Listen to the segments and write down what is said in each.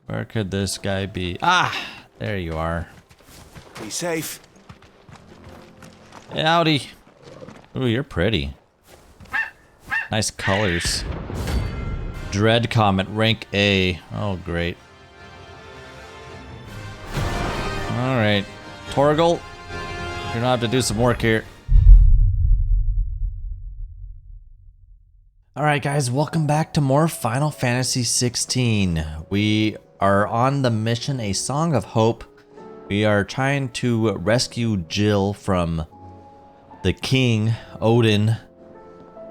Where could this guy be? Ah! There you are. Be safe. Howdy. Ooh, you're pretty. Nice colors. Dread Comet, rank A. Oh, great. Alright. Torgal, you're gonna have to do some work here. Alright guys, welcome back to more Final Fantasy XVI. We are on the mission A Song of Hope. We are trying to rescue Jill from the king, Odin,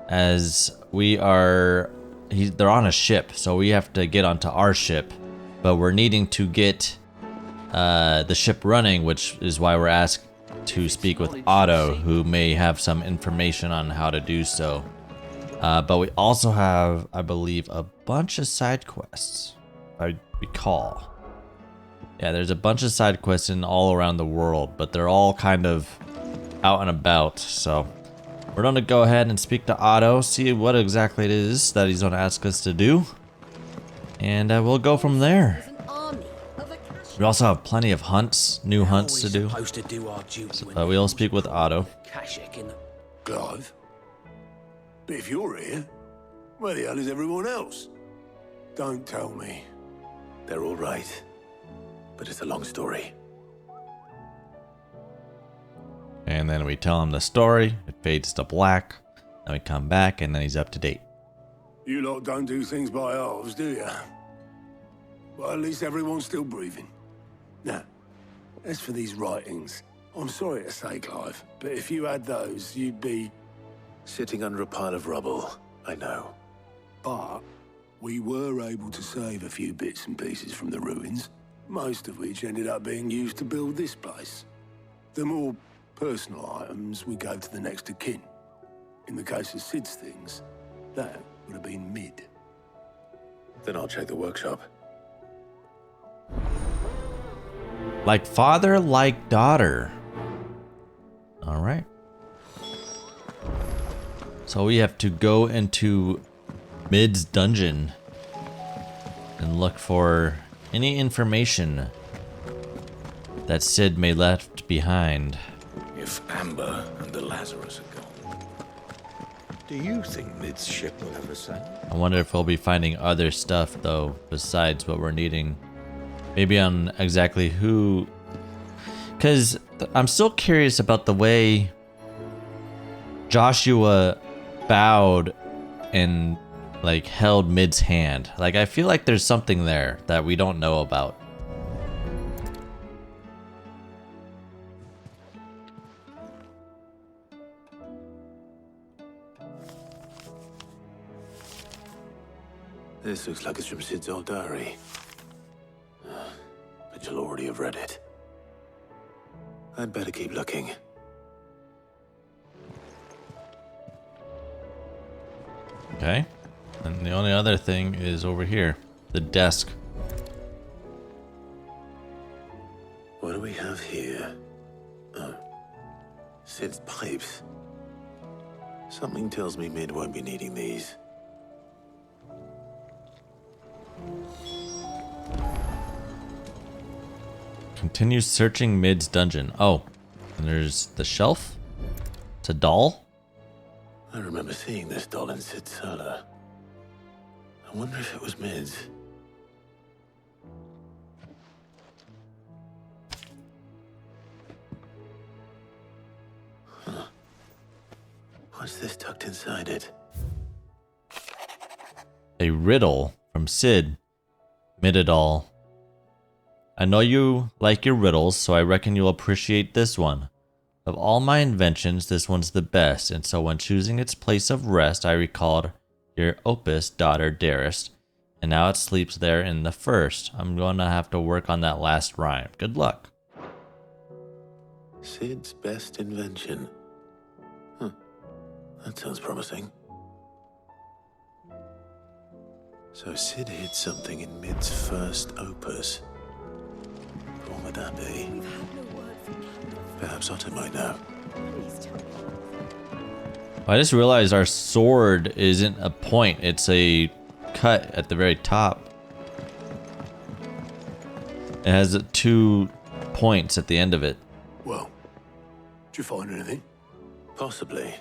as we are... they're on a ship, so we have to get onto our ship. But we're needing to get the ship running, which is why we're asked to speak with Otto, who may have some information on how to do so. But we also have, I believe, a bunch of side quests, if I recall. Yeah, there's a bunch of side quests in all around the world, but they're all kind of out and about. So we're going to go ahead and speak to Otto, see what exactly it is that he's going to ask us to do. And we'll go from there. We also have plenty of hunts, new hunts to do. So, we'll speak with Otto. Clive? But if you're here, where the hell is everyone else? Don't tell me. They're all right. But it's a long story. And then we tell him the story. It fades to black. Then we come back and then he's up to date. You lot don't do things by halves, do you? Well, at least everyone's still breathing. Now, as for these writings, I'm sorry to say, Clive, but if you had those, you'd be... sitting under a pile of rubble, I know. But we were able to save a few bits and pieces from the ruins, most of which ended up being used to build this place. The more personal items we gave to the next of kin. In the case of Sid's things, that would have been mid. Then I'll check the workshop. Like father, like daughter. All right. So we have to go into Mid's dungeon and look for any information that Sid may left behind. If Amber and the Lazarus are gone, do you think Mid's ship will ever sail? I wonder if we'll be finding other stuff though, besides what we're needing. Maybe on exactly who... Because I'm still curious about the way Joshua bowed and like held Mid's hand. Like I feel like there's something there that we don't know about. This looks like it's from Sid's old diary. But you'll already have read it. I'd better keep looking. Okay. And the only other thing is over here. The desk. What do we have here? Oh. Sid's pipes. Something tells me Mid won't be needing these. Continue searching Mid's dungeon. Oh, and there's the shelf. It's a doll. I remember seeing this doll in Sid's cellar. I wonder if it was Mid's. Huh. What's this tucked inside it? A riddle from Sid. Midadol. I know you like your riddles, so I reckon you'll appreciate this one. Of all my inventions, this one's the best, and so when choosing its place of rest, I recalled your opus, daughter dearest, and now it sleeps there in the first. I'm going to have to work on that last rhyme. Good luck. Sid's best invention. Huh. That sounds promising. So Sid hid something in Mid's first opus. What would that be? Perhaps Otto might know. I just realized our sword isn't a point, it's a cut at the very top. It has 2 points at the end of it. Well, did you find anything? Possibly.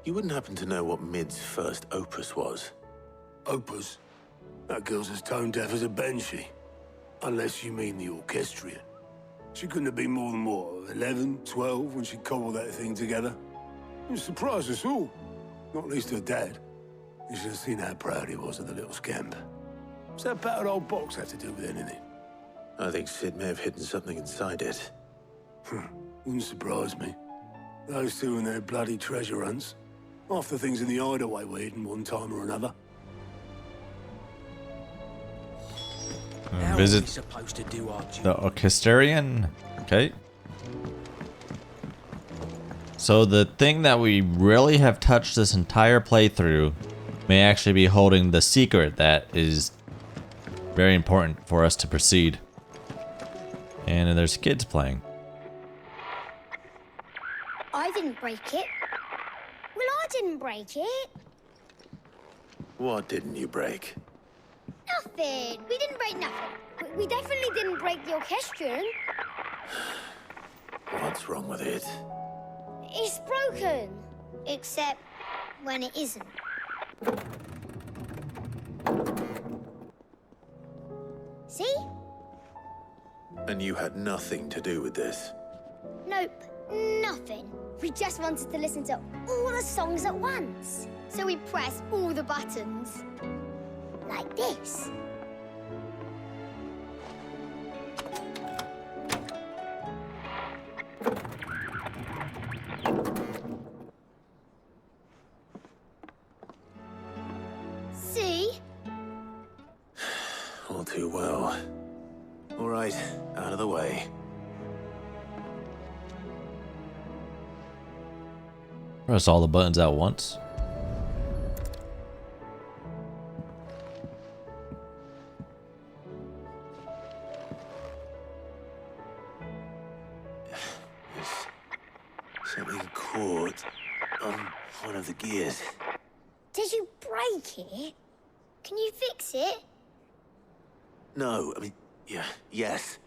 You wouldn't happen to know what Mid's first opus was? Opus? That girl's as tone deaf as a banshee. Unless you mean the orchestrion. She couldn't have been more than, what, 11, 12 when she cobbled that thing together? It surprised us all. Not least her dad. You should have seen how proud he was of the little scamp. What's that battered old box have to do with anything? I think Sid may have hidden something inside it. Wouldn't surprise me. Those two and their bloody treasure hunts. Half the things in the hideaway were hidden one time or another. Visit supposed to do our the orchestrion. Okay. So the thing that we really have touched this entire playthrough may actually be holding the secret that is very important for us to proceed. And there's kids playing. I didn't break it. Well, I didn't break it. What didn't you break? Nothing. We didn't break nothing. We definitely didn't break the orchestrion. What's wrong with it? It's broken. Except when it isn't. See? And you had nothing to do with this? Nope, nothing. We just wanted to listen to all the songs at once. So we pressed all the buttons. Like this. See? All too well. All right, out of the way. Press all the buttons at once. There's something caught on one of the gears. Did you break it? Can you fix it? No, I mean, yeah, yes.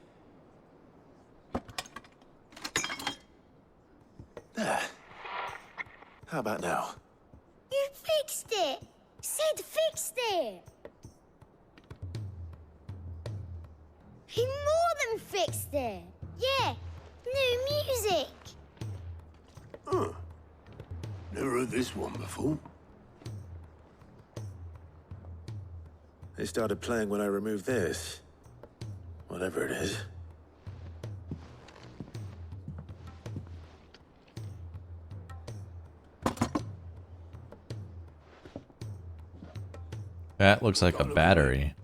There. How about now? You fixed it! Sid fixed it! He more than fixed it! Yeah, new music! Huh. Never heard this one before. They started playing when I removed this. Whatever it is. That looks like a battery.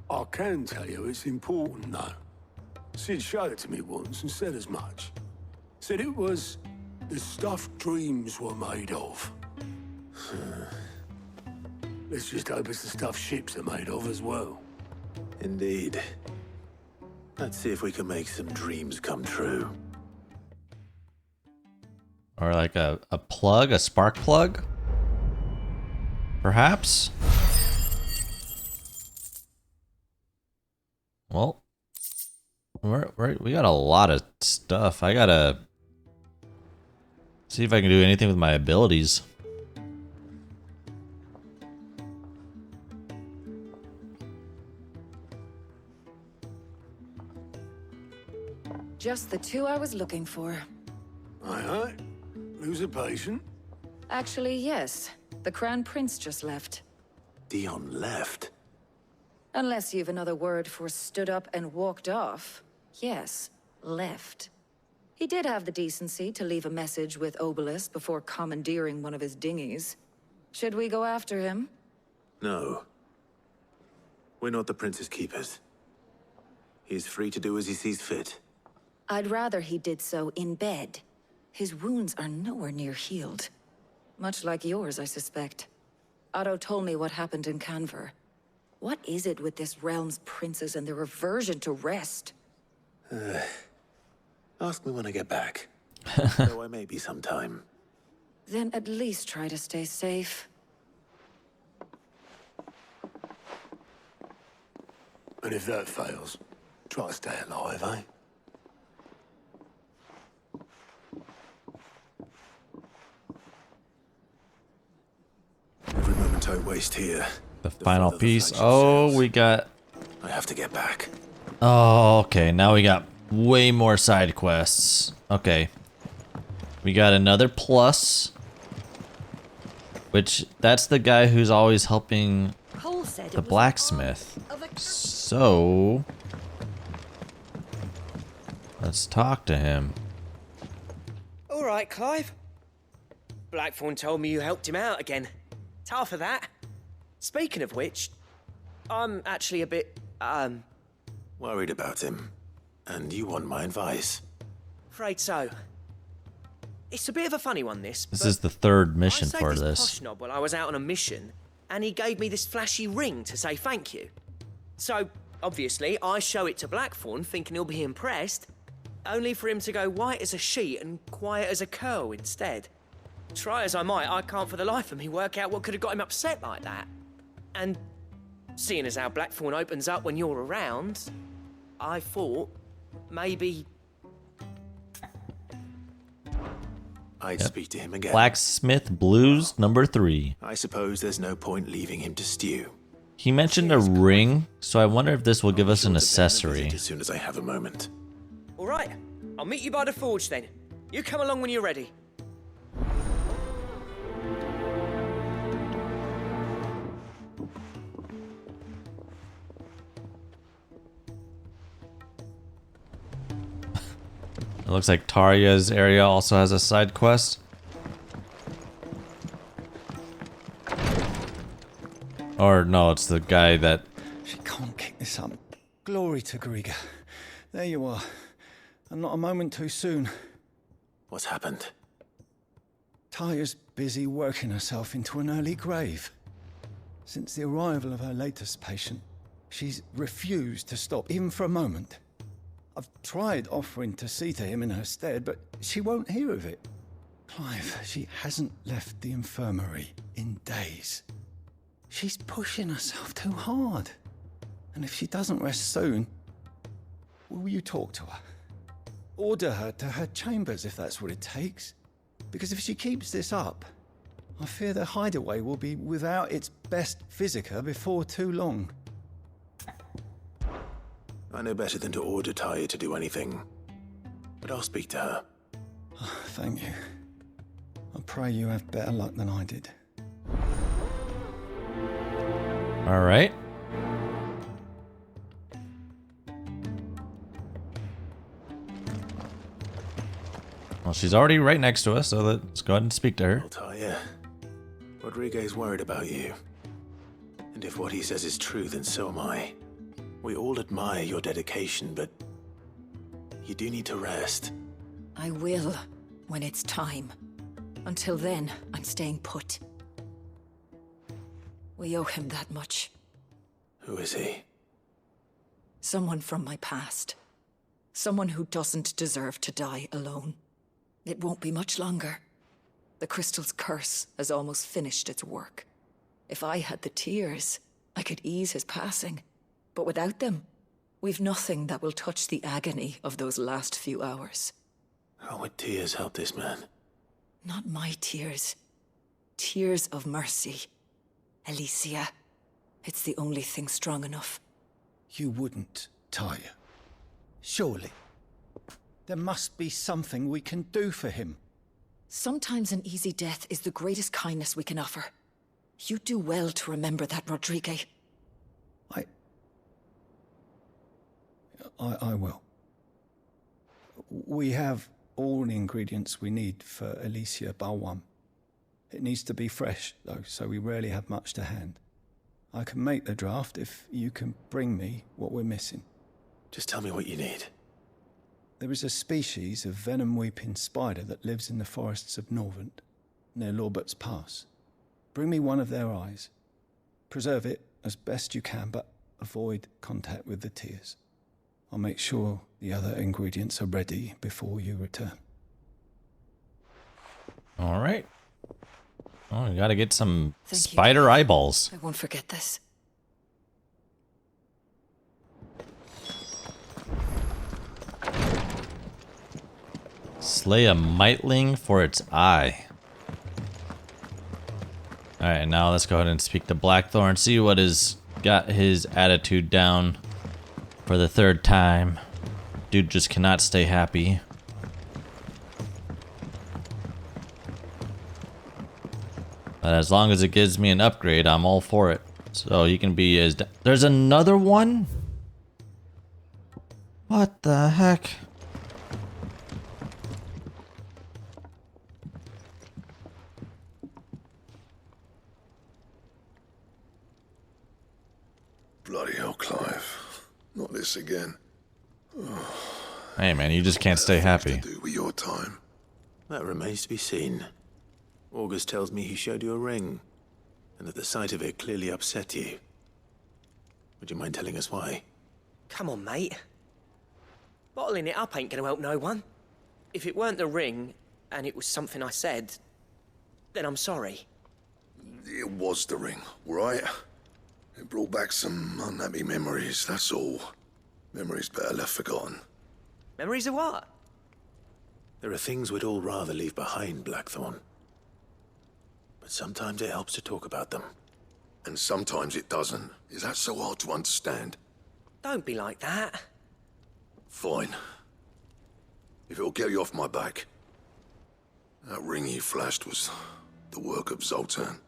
I can tell you it's important, though. Sid showed it to me once and said as much. Said it was the stuff dreams were made of. Let's just hope it's the stuff ships are made of as well. Indeed. Let's see if we can make some dreams come true. Or like a plug, a spark plug? Perhaps? Well, we got a lot of stuff. I gotta see if I can do anything with my abilities. Just the two I was looking for. Aye. Lose a patient? Actually, yes. The Crown Prince just left. Dion left. Unless you've another word for stood up and walked off. Yes, left. He did have the decency to leave a message with Obelisk before commandeering one of his dinghies. Should we go after him? No. We're not the Prince's keepers. He's free to do as he sees fit. I'd rather he did so in bed. His wounds are nowhere near healed. Much like yours, I suspect. Otto told me what happened in Canver. What is it with this realm's princes and their aversion to rest? Ask me when I get back. Though I may be sometime. Then at least try to stay safe. And if that fails, try to stay alive, eh? Every moment I waste here, The final further the piece. flagship Oh, sails. we got... I have to get back. Oh, okay. Now we got way more side quests. Okay. We got another plus. Which, that's the guy who's always helping the blacksmith. So... let's talk to him. All right, Clive. Blackthorn told me you helped him out again. Tough for that. Speaking of which, I'm actually a bit, Worried about him. And you want my advice. afraid so. It's a bit of a funny one, this. This but is the third I mission saved for this this. posh knob while I was out on a mission, and he gave me this flashy ring to say thank you. So, obviously, I show it to Blackthorn, thinking he'll be impressed, only for him to go white as a sheet and quiet as a curl instead. Try as I might, I can't for the life of me work out what could have got him upset like that. And seeing as how Blackthorn opens up when you're around, I thought maybe... I'd speak to him again. Blacksmith Blues number 3. I suppose there's no point leaving him to stew. He mentioned a ring, so I wonder if this will give us an Sure to pay him a accessory. visit as soon as I have a moment. All right, I'll meet you by the forge then. You come along when you're ready. It looks like Tarya's area also has a side quest. Or no, it's the guy that... She can't kick this up. Glory to Griga. There you are. And not a moment too soon. What's happened? Tarya's busy working herself into an early grave. Since the arrival of her latest patient, she's refused to stop, even for a moment. I've tried offering to see to him in her stead, but she won't hear of it. Clive, she hasn't left the infirmary in days. She's pushing herself too hard. And if she doesn't rest soon, will you talk to her? Order her to her chambers if that's what it takes. Because if she keeps this up, I fear the hideaway will be without its best physica before too long. I know better than to order Taya to do anything. But I'll speak to her. Thank you. I pray you have better luck than I did. All right. Well, she's already right next to us, so let's go ahead and speak to her. Well, Taya, Rodriguez's worried about you. And if what he says is true, then so am I. We all admire your dedication, but you do need to rest. I will, when it's time. Until then, I'm staying put. We owe him that much. Who is he? Someone from my past. Someone who doesn't deserve to die alone. It won't be much longer. The crystal's curse has almost finished its work. If I had the tears, I could ease his passing. But without them, we've nothing that will touch the agony of those last few hours. How would tears help this man? Not my tears. Tears of mercy. Alicia. It's the only thing strong enough. You wouldn't, Taya. Surely. There must be something we can do for him. Sometimes an easy death is the greatest kindness we can offer. You do well to remember that, Rodrigue. I will. We have all the ingredients we need for Alicia Balwam. It needs to be fresh, though, so we rarely have much to hand. I can make the draft if you can bring me what we're missing. Just tell me what you need. There is a species of venom-weeping spider that lives in the forests of Norvent, near Lorbert's Pass. Bring me one of their eyes. Preserve it as best you can, but avoid contact with the tears. I'll make sure the other ingredients are ready before you return. All right. Oh, we gotta get some Thank you, spider Clive. eyeballs. I won't forget this. Slay a Mightling for its eye. Alright, now let's go ahead and speak to Blackthorn. See what has got his attitude down for the third time. Dude just cannot stay happy. But as long as it gives me an upgrade, I'm all for it. So you can be as... There's another one? What the heck? Bloody hell, Clive. Not this again. Hey man, you just can't stay happy. To do with your time. That remains to be seen. August tells me he showed you a ring, and that the sight of it clearly upset you. Would you mind telling us why? Come on, mate. Bottling it up ain't gonna help no one. If it weren't the ring, and it was something I said, then I'm sorry. It was the ring, right? It brought back some unhappy memories, that's all. Memories better left forgotten. Memories of what? There are things we'd all rather leave behind, Blackthorn. But sometimes it helps to talk about them. And sometimes it doesn't. Is that so hard to understand? Don't be like that. Fine. If it'll get you off my back. That ring you flashed was the work of Zoltan.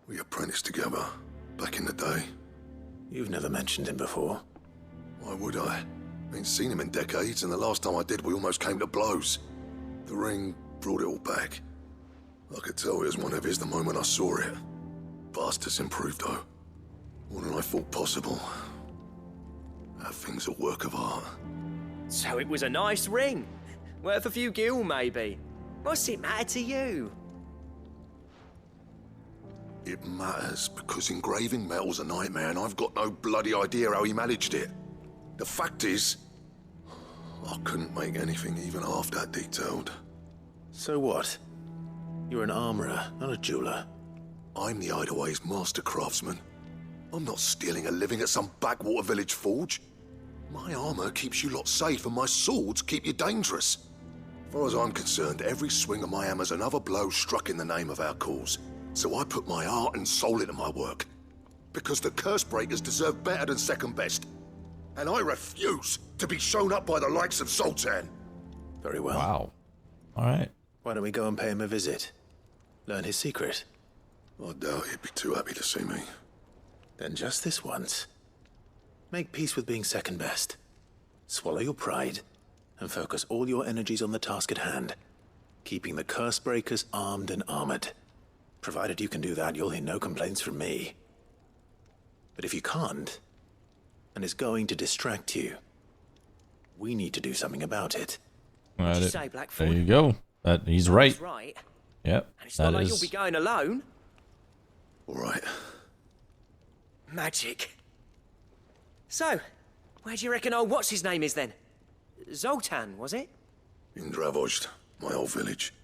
We apprenticed together, back in the day. You've never mentioned him before. Why would I? Ain't seen him in decades, and the last time I did, we almost came to blows. The ring brought it all back. I could tell it was one of his the moment I saw it. Bastard's improved, though. More than I thought possible. That thing's a work of art. So it was a nice ring. Worth a few gil, maybe. What's it matter to you? It matters because engraving metal's a nightmare, and I've got no bloody idea how he managed it. The fact is, I couldn't make anything even half that detailed. So what? You're an armorer, not a jeweler. I'm the Idaway's master craftsman. I'm not stealing a living at some backwater village forge. My armor keeps you lot safe, and my swords keep you dangerous. As far as I'm concerned, every swing of my hammer's another blow struck in the name of our cause. So I put my heart and soul into my work. Because the curse breakers deserve better than second best. And I refuse to be shown up by the likes of Zoltan. Very well. Wow. Alright. Why don't we go and pay him a visit? Learn his secret. I doubt he'd be too happy to see me. Then just this once. Make peace with being second best. Swallow your pride, and focus all your energies on the task at hand. Keeping the curse breakers armed and armored. Provided you can do that, you'll hear no complaints from me. But if you can't, and it's going to distract you, we need to do something about it. Right, What'd you say, Blackthorn? there you go. He's right. That's right. Yep. And it's That not like is. you'll be going alone. All right. Magic. So, where do you reckon old what's-his-name is then? Zoltan, was it? In Dravozd, my old village.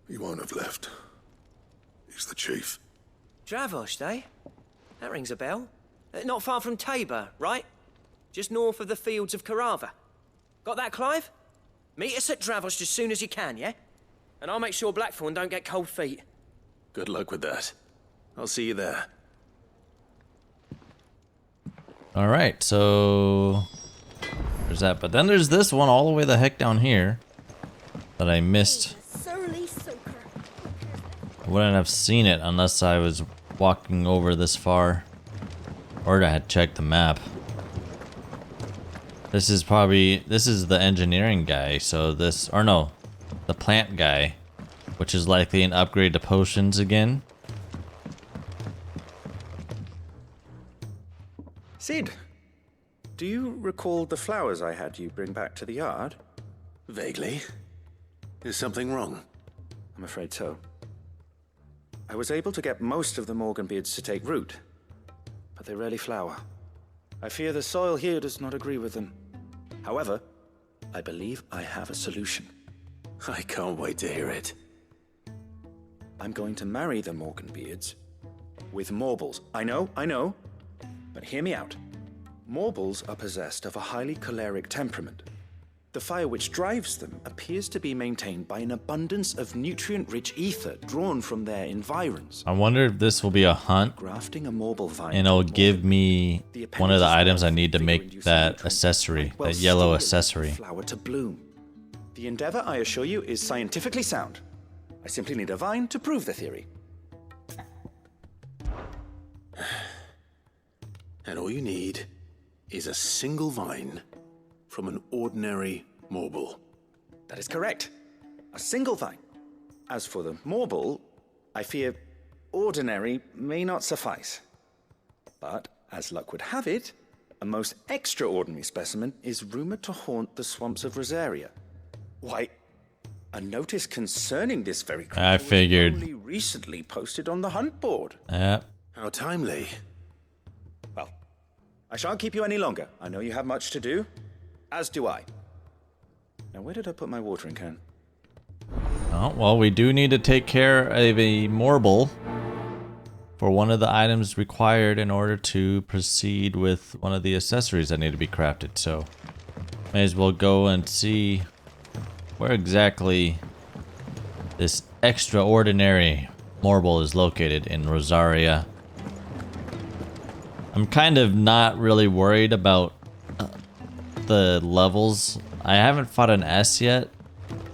He won't have left. He's the chief. Dravozd, eh? That rings a bell. Not far from Tabor, right? Just north of the fields of Karava. Got that, Clive? Meet us at Dravozd as soon as you can, yeah? And I'll make sure Blackthorn don't get cold feet. Good luck with that. I'll see you there. Alright, so there's that. But then there's this one all the way the heck down here that I missed. Surly soaker. I wouldn't have seen it unless I was walking over this far. Or I had checked the map. This is the engineering guy, so this, or no, the plant guy, which is likely an upgrade to potions again. Sid, do you recall the flowers I had you bring back to the yard? Vaguely. Is something wrong? I'm afraid so. I was able to get most of the Morganbeards to take root, but they rarely flower. I fear the soil here does not agree with them. However, I believe I have a solution. I can't wait to hear it. I'm going to marry the Morganbeards with Morbles. I know, but hear me out. Morbles are possessed of a highly choleric temperament. The The fire which drives them appears to be maintained by an abundance of nutrient-rich ether drawn from their environs. I wonder if this will be a hunt, Grafting a marble vine and it'll to give me the one of the appendages items I of need to make vigor-inducing that nutrients accessory, might well that yellow stimulate the accessory. flower to bloom. The endeavor, I assure you, is scientifically sound. I simply need a vine to prove the theory. And all you need is a single vine from an ordinary marble. That is correct. A single vine. As for the marble, I fear ordinary may not suffice. But, as luck would have it, a most extraordinary specimen is rumored to haunt the swamps of Rosaria. Why, a notice concerning this very creature I figured. was only recently posted on the hunt board. Yep. How timely. Well, I shan't keep you any longer. I know you have much to do, as do I. Now, where did I put my watering can? Oh, well, we do need to take care of a marble for one of the items required in order to proceed with one of the accessories that need to be crafted. So, may as well go and see where exactly this extraordinary marble is located in Rosaria. I'm kind of not really worried about the levels. I haven't fought an S yet,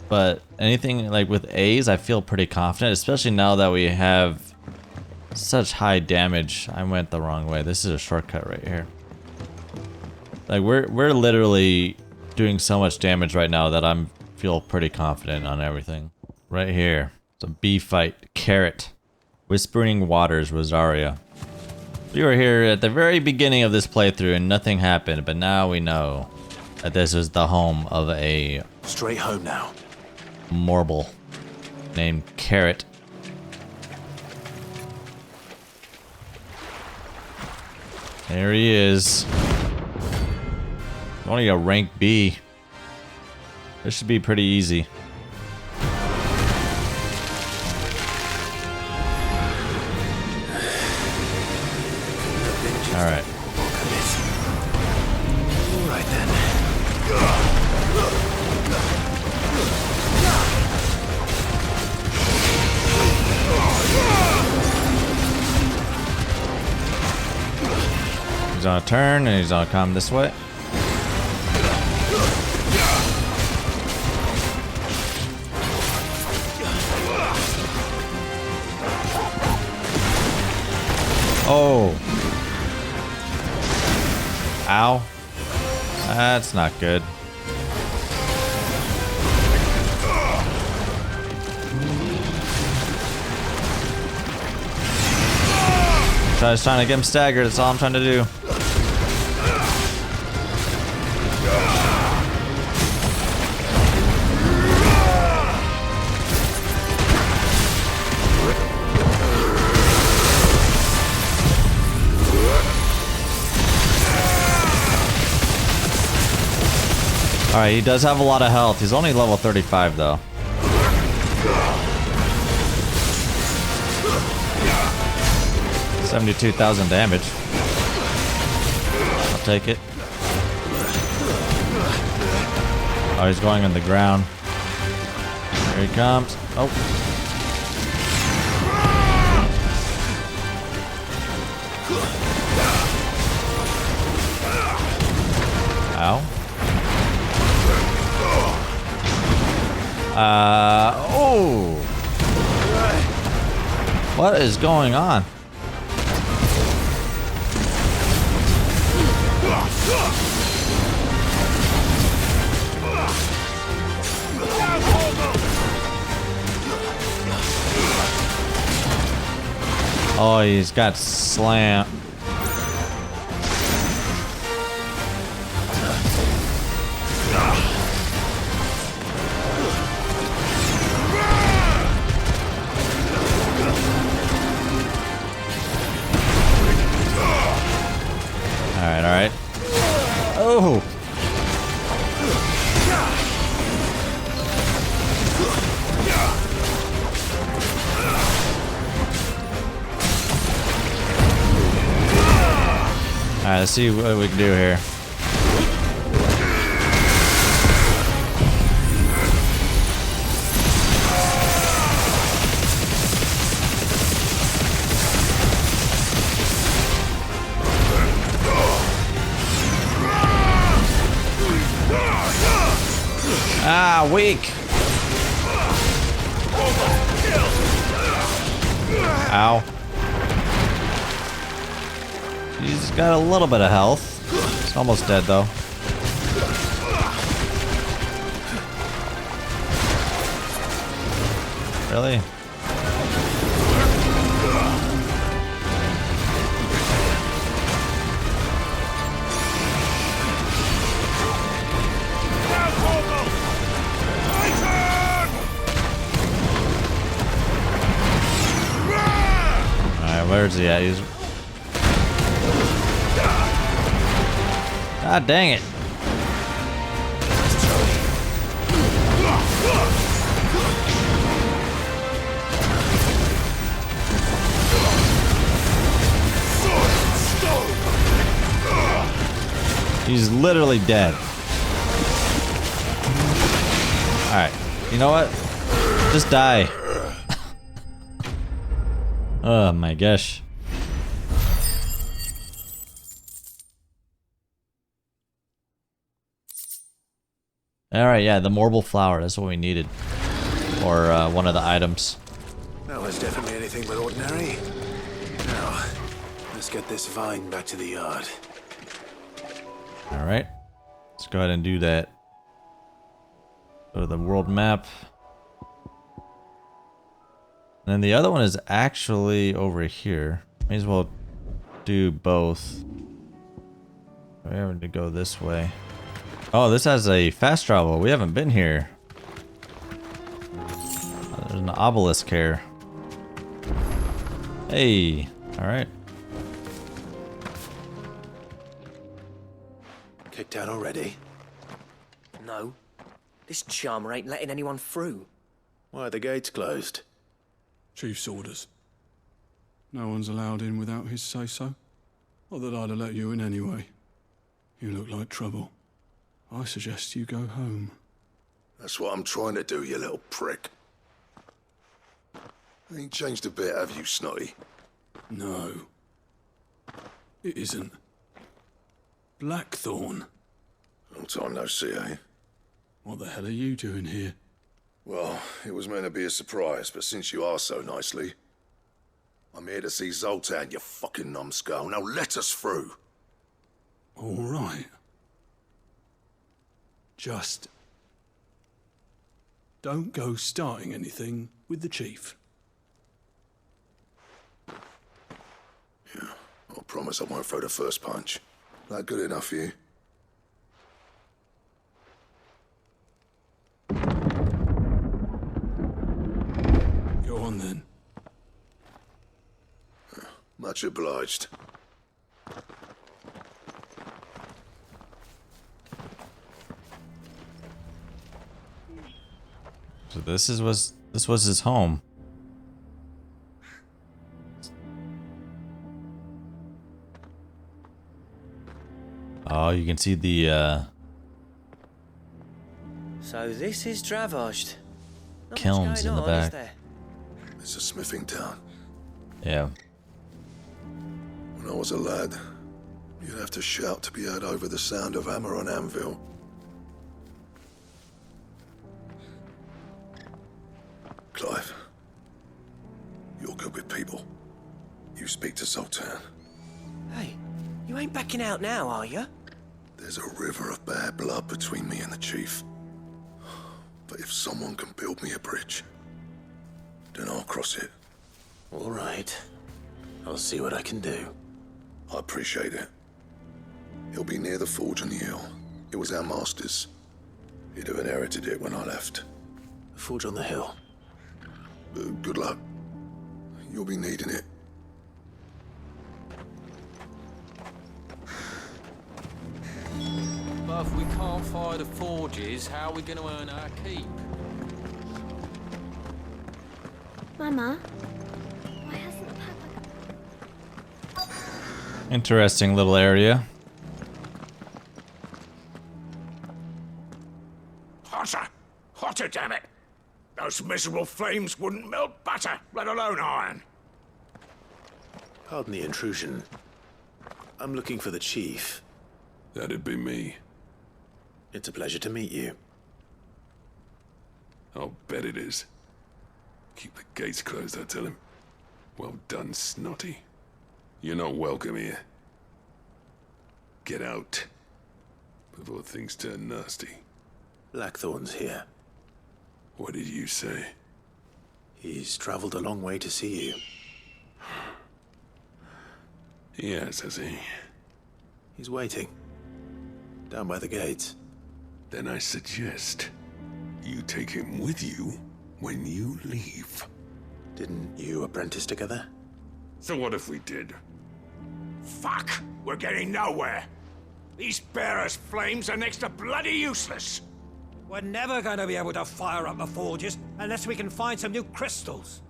but anything like with A's, I feel pretty confident, especially now that we have such high damage. I went the wrong way. This is a shortcut right here. Like we're literally doing so much damage right now that I'm feel pretty confident on everything. Right here, it's a B fight. Carrot, Whispering Waters, Rosaria. We were here at the very beginning of this playthrough and nothing happened, but now we know that this is the home of a Straight home now. marble named Carrot. There he is. Only a rank B. This should be pretty easy. All right. All right then. He's on a turn and he's gonna come this way. Oh. Ow. That's not good. So I was trying to get him staggered, that's all I'm trying to do. Alright, he does have a lot of health. He's only level 35 though. $72,000 damage. I'll take it. Oh, he's going on the ground. Here he comes. Oh. Ow. Oh. What is going on? Oh, he's got slam. Alright. Oh! Alright, let's see what we can do here. Ah, weak. Ow. He's got a little bit of health. He's almost dead though. Really? Alright, where's he at? He's... God dang it. He's literally dead. Alright, you know what? Just die. Oh my gosh. Alright, yeah, the marble flower, that's what we needed. Or one of the items. That was definitely anything but ordinary. Now, let's get this vine back to the yard. Alright. Let's go ahead and do that. Go to the world map. And then the other one is actually over here. May as well do both. We have to go this way. Oh, this has a fast travel. We haven't been here. There's an obelisk here. Hey. Alright. Kicked out already? No. This charmer ain't letting anyone through. Why are the gates closed? Chief's orders. No one's allowed in without his say-so. Not that I'd have let you in anyway. You look like trouble. I suggest you go home. That's what I'm trying to do, you little prick. Ain't changed a bit, have you, Snotty? No. It isn't. Blackthorn. Long time no see, eh? What the hell are you doing here? Well, it was meant to be a surprise, but since you are so nicely, I'm here to see Zoltan, you fucking numbskull. Now let us through. All right. Just don't go starting anything with the chief. Yeah, I promise I won't throw the first punch. That good enough for you? Go on then. Much obliged. So this was his home. Oh, you can see the So this is Dravosht. Not much kilns going in the on, is back. there? It's a smithing town. Yeah. When I was a lad, you'd have to shout to be heard over the sound of hammer on anvil. Clive, you're good with people. You speak to Zoltan. Hey, you ain't backing out now, are you? There's a river of bad blood between me and the chief. But if someone can build me a bridge, then I'll cross it. All right. I'll see what I can do. I appreciate it. He'll be near the forge on the hill. It was our master's. He'd have inherited it when I left. The forge on the hill. Good luck. You'll be needing it. But if we can't fire the forges, how are we going to earn our keep? Mama, why hasn't Papa... Interesting little area. Hotter! Hotter, damn it! Those miserable flames wouldn't melt butter, let alone iron. Pardon the intrusion. I'm looking for the chief. That'd be me. It's a pleasure to meet you. I'll bet it is. Keep the gates closed, I tell him. Well done, Snotty. You're not welcome here. Get out. Before things turn nasty. Blackthorn's here. What did you say? He's traveled a long way to see you. Yes, has he? He's waiting. Down by the gates. Then I suggest you take him with you when you leave. Didn't you apprentice together? So what if we did? Fuck! We're getting nowhere. These bearers' flames are next to bloody useless. We're never going to be able to fire up the forges unless we can find some new crystals.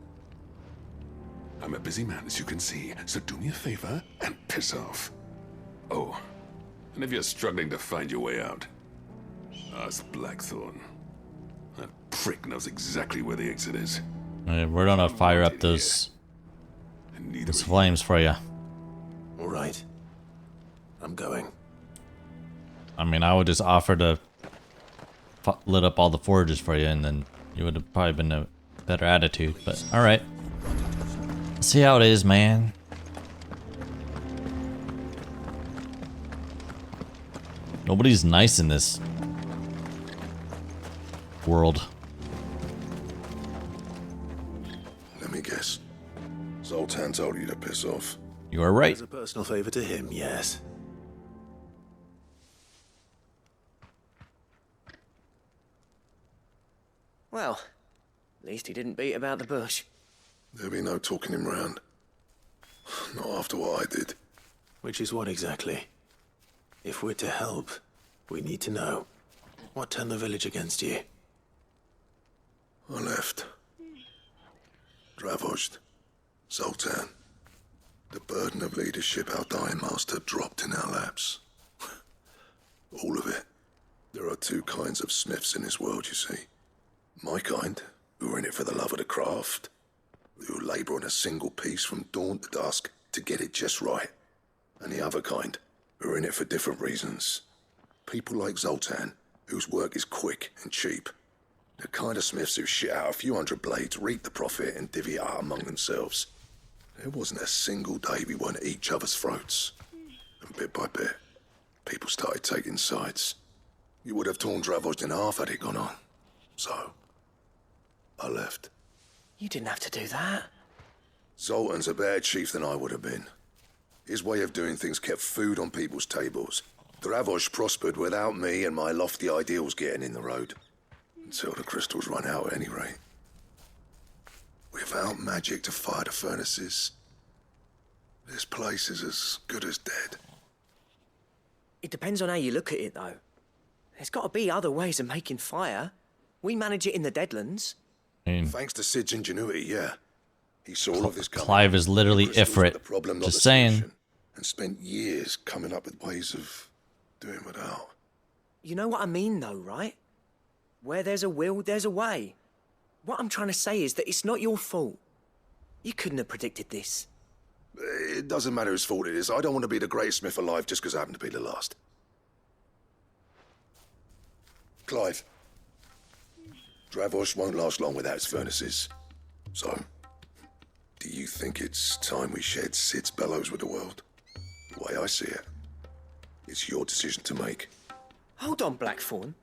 I'm a busy man, as you can see, so do me a favor and piss off. Oh, and if you're struggling to find your way out, ask Blackthorn. That prick knows exactly where the exit is. We're gonna fire up those flames for you. All right. I'm going. I mean, I would just offer to lit up all the forges for you, and then you would have probably been a better attitude. But all right, see how it is, man. Nobody's nice in this world. Let me guess. Zoltan told you to piss off. You are right. As a personal favor to him, yes. Well, at least he didn't beat about the bush. There'll be no talking him round. Not after what I did. Which is what exactly? If we're to help, we need to know. What turned the village against you? I left. Dravozd. Zoltan. The burden of leadership our dying master dropped in our laps. All of it. There are two kinds of smiths in this world, you see. My kind, who are in it for the love of the craft, who labour on a single piece from dawn to dusk to get it just right. And the other kind, who are in it for different reasons. People like Zoltan, whose work is quick and cheap. The kind of smiths who shit out a few hundred blades, reap the profit, and divvy it out among themselves. There wasn't a single day we weren't at each other's throats. And bit by bit, people started taking sides. You would have torn Dravozd in half had it gone on. So, I left. You didn't have to do that. Zoltan's a better chief than I would have been. His way of doing things kept food on people's tables. Dravozd prospered without me and my lofty ideals getting in the road. Until the crystals run out at any rate. Without magic to fire the furnaces, this place is as good as dead. It depends on how you look at it, though. There's got to be other ways of making fire. We manage it in the Deadlands. Thanks to Sid's ingenuity, yeah. He saw all of this coming. Clive is literally Ifrit. Just saying. And spent years coming up with ways of doing without. You know what I mean, though, right? Where there's a will, there's a way. What I'm trying to say is that it's not your fault. You couldn't have predicted this. It doesn't matter whose fault it is. I don't want to be the greatest smith alive just because I happen to be the last. Clive. Dravozd won't last long without its furnaces. So, do you think it's time we shared Sid's bellows with the world? The way I see it, it's your decision to make. Hold on, Blackthorn.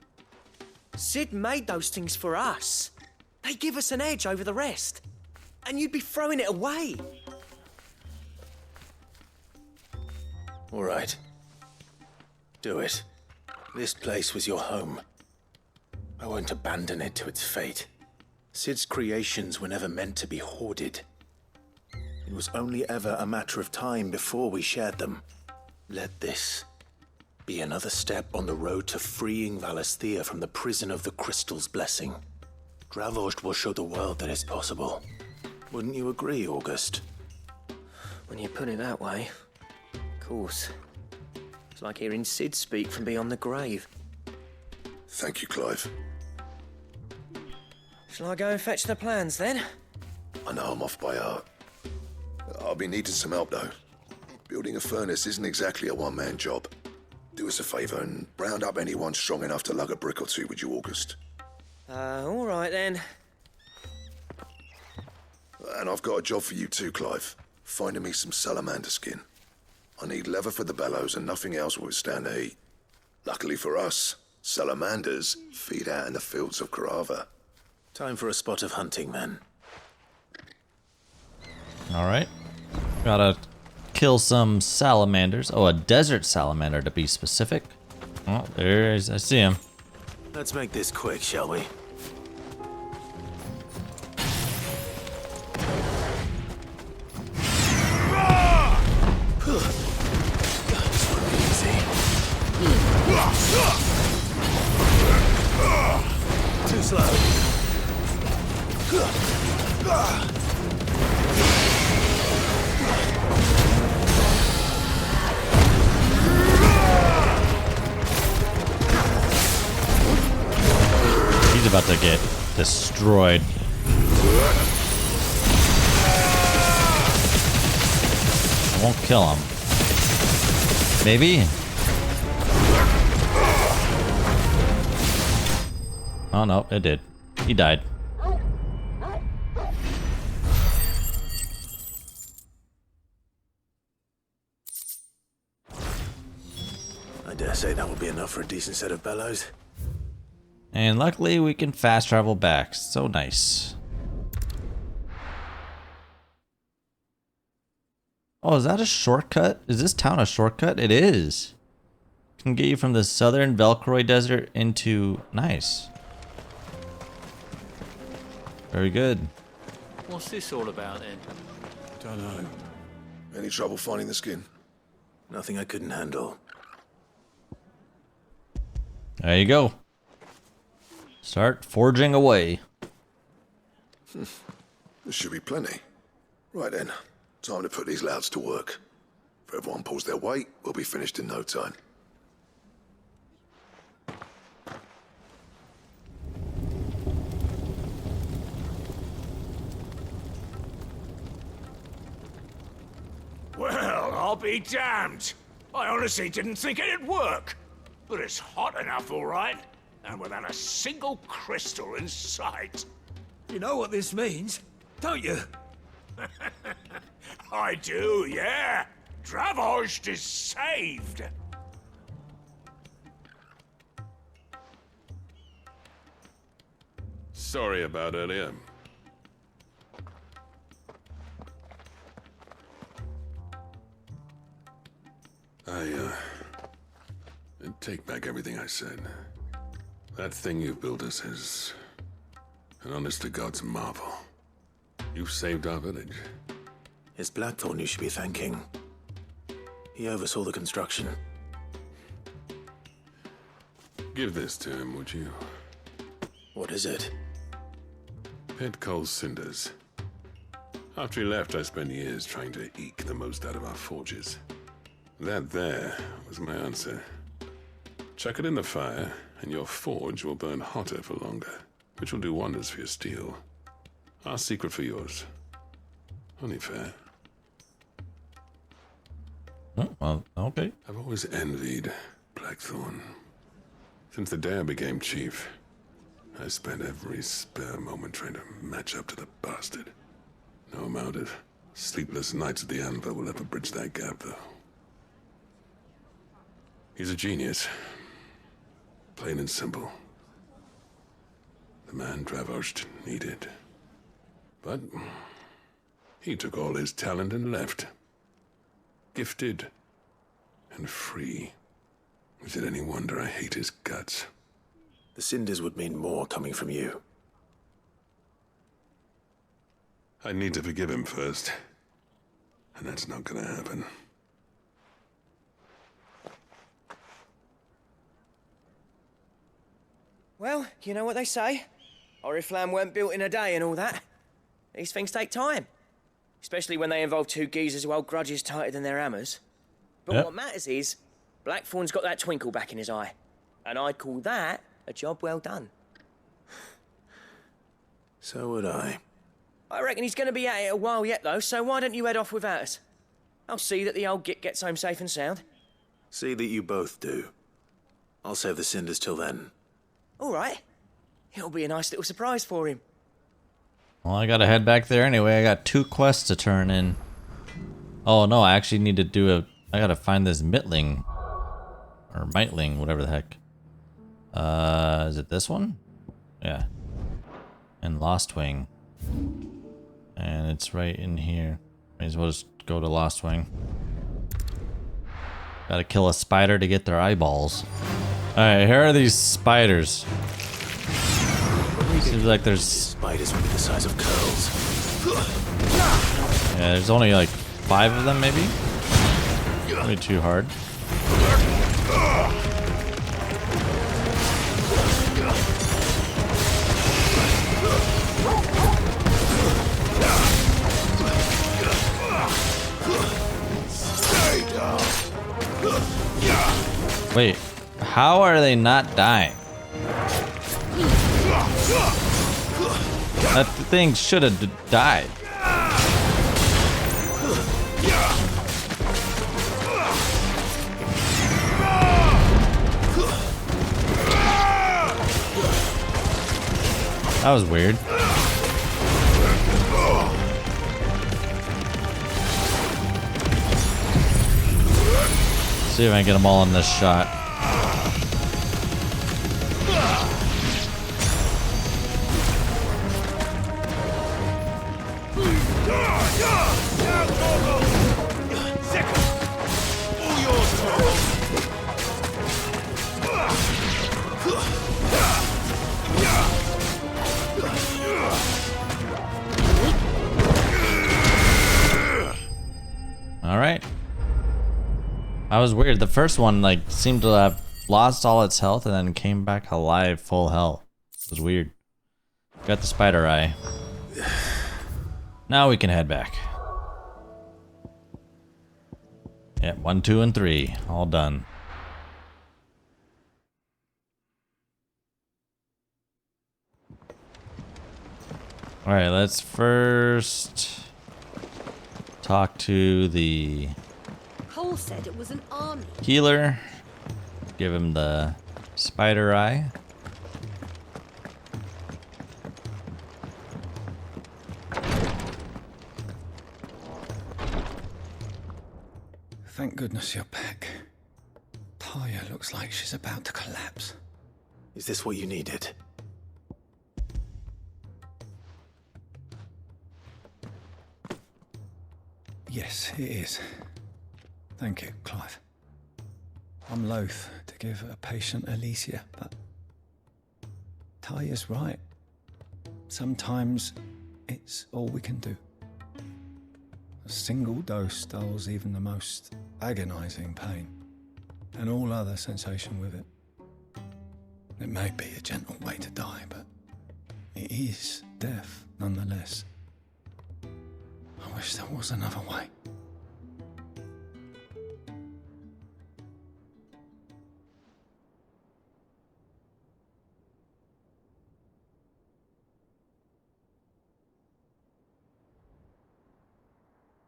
Sid made those things for us. They give us an edge over the rest. And you'd be throwing it away. All right. Do it. This place was your home. I won't abandon it to its fate. Sid's creations were never meant to be hoarded. It was only ever a matter of time before we shared them. Let this be another step on the road to freeing Valisthea from the prison of the Crystal's blessing. Dravozd will show the world that it's possible. Wouldn't you agree, August? When you put it that way, of course. It's like hearing Sid speak from beyond the grave. Thank you, Clive. Shall I go and fetch the plans, then? I know I'm off by heart. I'll be needing some help, though. Building a furnace isn't exactly a one-man job. Do us a favour and round up anyone strong enough to lug a brick or two, would you, August? All right then. And I've got a job for you too, Clive. Finding me some salamander skin. I need leather for the bellows and nothing else will withstand the heat. Luckily for us, salamanders feed out in the fields of Carava. Time for a spot of hunting, then. Alright. Gotta kill some salamanders. Oh, a desert salamander to be specific. Oh, there is. I see him. Let's make this quick, shall we? Too slow. He's about to get destroyed. I won't kill him. Maybe? Oh no, it did. He died. I dare say that will be enough for a decent set of bellows. And luckily we can fast travel back. So nice. Oh, is that a shortcut? Is this town a shortcut? It is. Can get you from the southern Velcroy Desert into... Nice. Very good. What's this all about then? Don't know. Any trouble finding the skin? Nothing I couldn't handle. There you go. Start forging away. There should be plenty. Right then, time to put these louds to work. If everyone pulls their weight, we'll be finished in no time. Well, I'll be damned. I honestly didn't think it'd work. But it's hot enough, all right. And without a single crystal in sight. You know what this means, don't you? I do, yeah. Dravost is saved. Sorry about earlier. I take back everything I said. That thing you've built us is an honest-to-God's marvel. You've saved our village. It's Blackthorn you should be thanking. He oversaw the construction. Give this to him, would you? What is it? Pit Cole's cinders. After he left, I spent years trying to eke the most out of our forges. That there was my answer. Chuck it in the fire, and your forge will burn hotter for longer, which will do wonders for your steel. Our secret for yours. Only fair. Oh, well, okay. I've always envied Blackthorn. Since the day I became chief, I spent every spare moment trying to match up to the bastard. No amount of sleepless nights at the anvil will ever bridge that gap, though. He's a genius. Plain and simple. The man Dravost needed. But he took all his talent and left. Gifted and free. Is it any wonder I hate his guts? The cinders would mean more coming from you. I need to forgive him first. And that's not gonna happen. Well, you know what they say. Oriflamme weren't built in a day and all that. These things take time. Especially when they involve two geezers who hold grudges tighter than their hammers. But Yep. what matters is, Blackthorn's got that twinkle back in his eye. And I'd call that a job well done. So would I. I reckon he's going to be at it a while yet, though, so why don't you head off without us? I'll see that the old git gets home safe and sound. See that you both do. I'll save the cinders till then. All right. It'll be a nice little surprise for him. Well, I gotta head back there anyway. I got 2 quests to turn in. Oh no, I actually need to do I gotta find this Mitling. Or Mightling, whatever the heck. Is it this one? Yeah. And Lost Wing. And it's right in here. May as well just go to Lost Wing. Gotta kill a spider to get their eyeballs. Alright, here are these spiders. Seems like there's... Spiders will be the size of curls. Yeah, there's only like 5 of them maybe? Way too hard. Wait, how are they not dying? That thing should have died. That was weird. See if I can get them all in this shot. Alright. That was weird. The first one like seemed to have lost all its health and then came back alive full health. It was weird. Got the spider eye. Now we can head back. Yeah, 1, 2, and 3. All done. Alright, let's first talk to the Cole said it was an army. healer. Give him the spider eye. Thank goodness you're back. Taya looks like she's about to collapse. Is this what you needed? Yes, it is. Thank you, Clive. I'm loath to give a patient Alicia, but Taya's right. Sometimes it's all we can do. A single dose dulls even the most agonizing pain, and all other sensation with it. It may be a gentle way to die, but it is death nonetheless. I wish there was another way.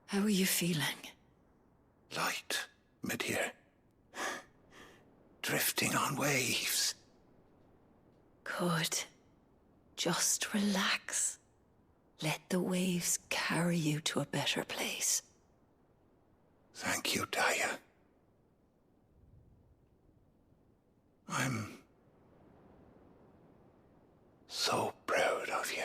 How are you feeling? Light, mid-here. Drifting on waves. Good. Just relax. Let the waves carry you to a better place. Thank you, Taya. I'm so proud of you.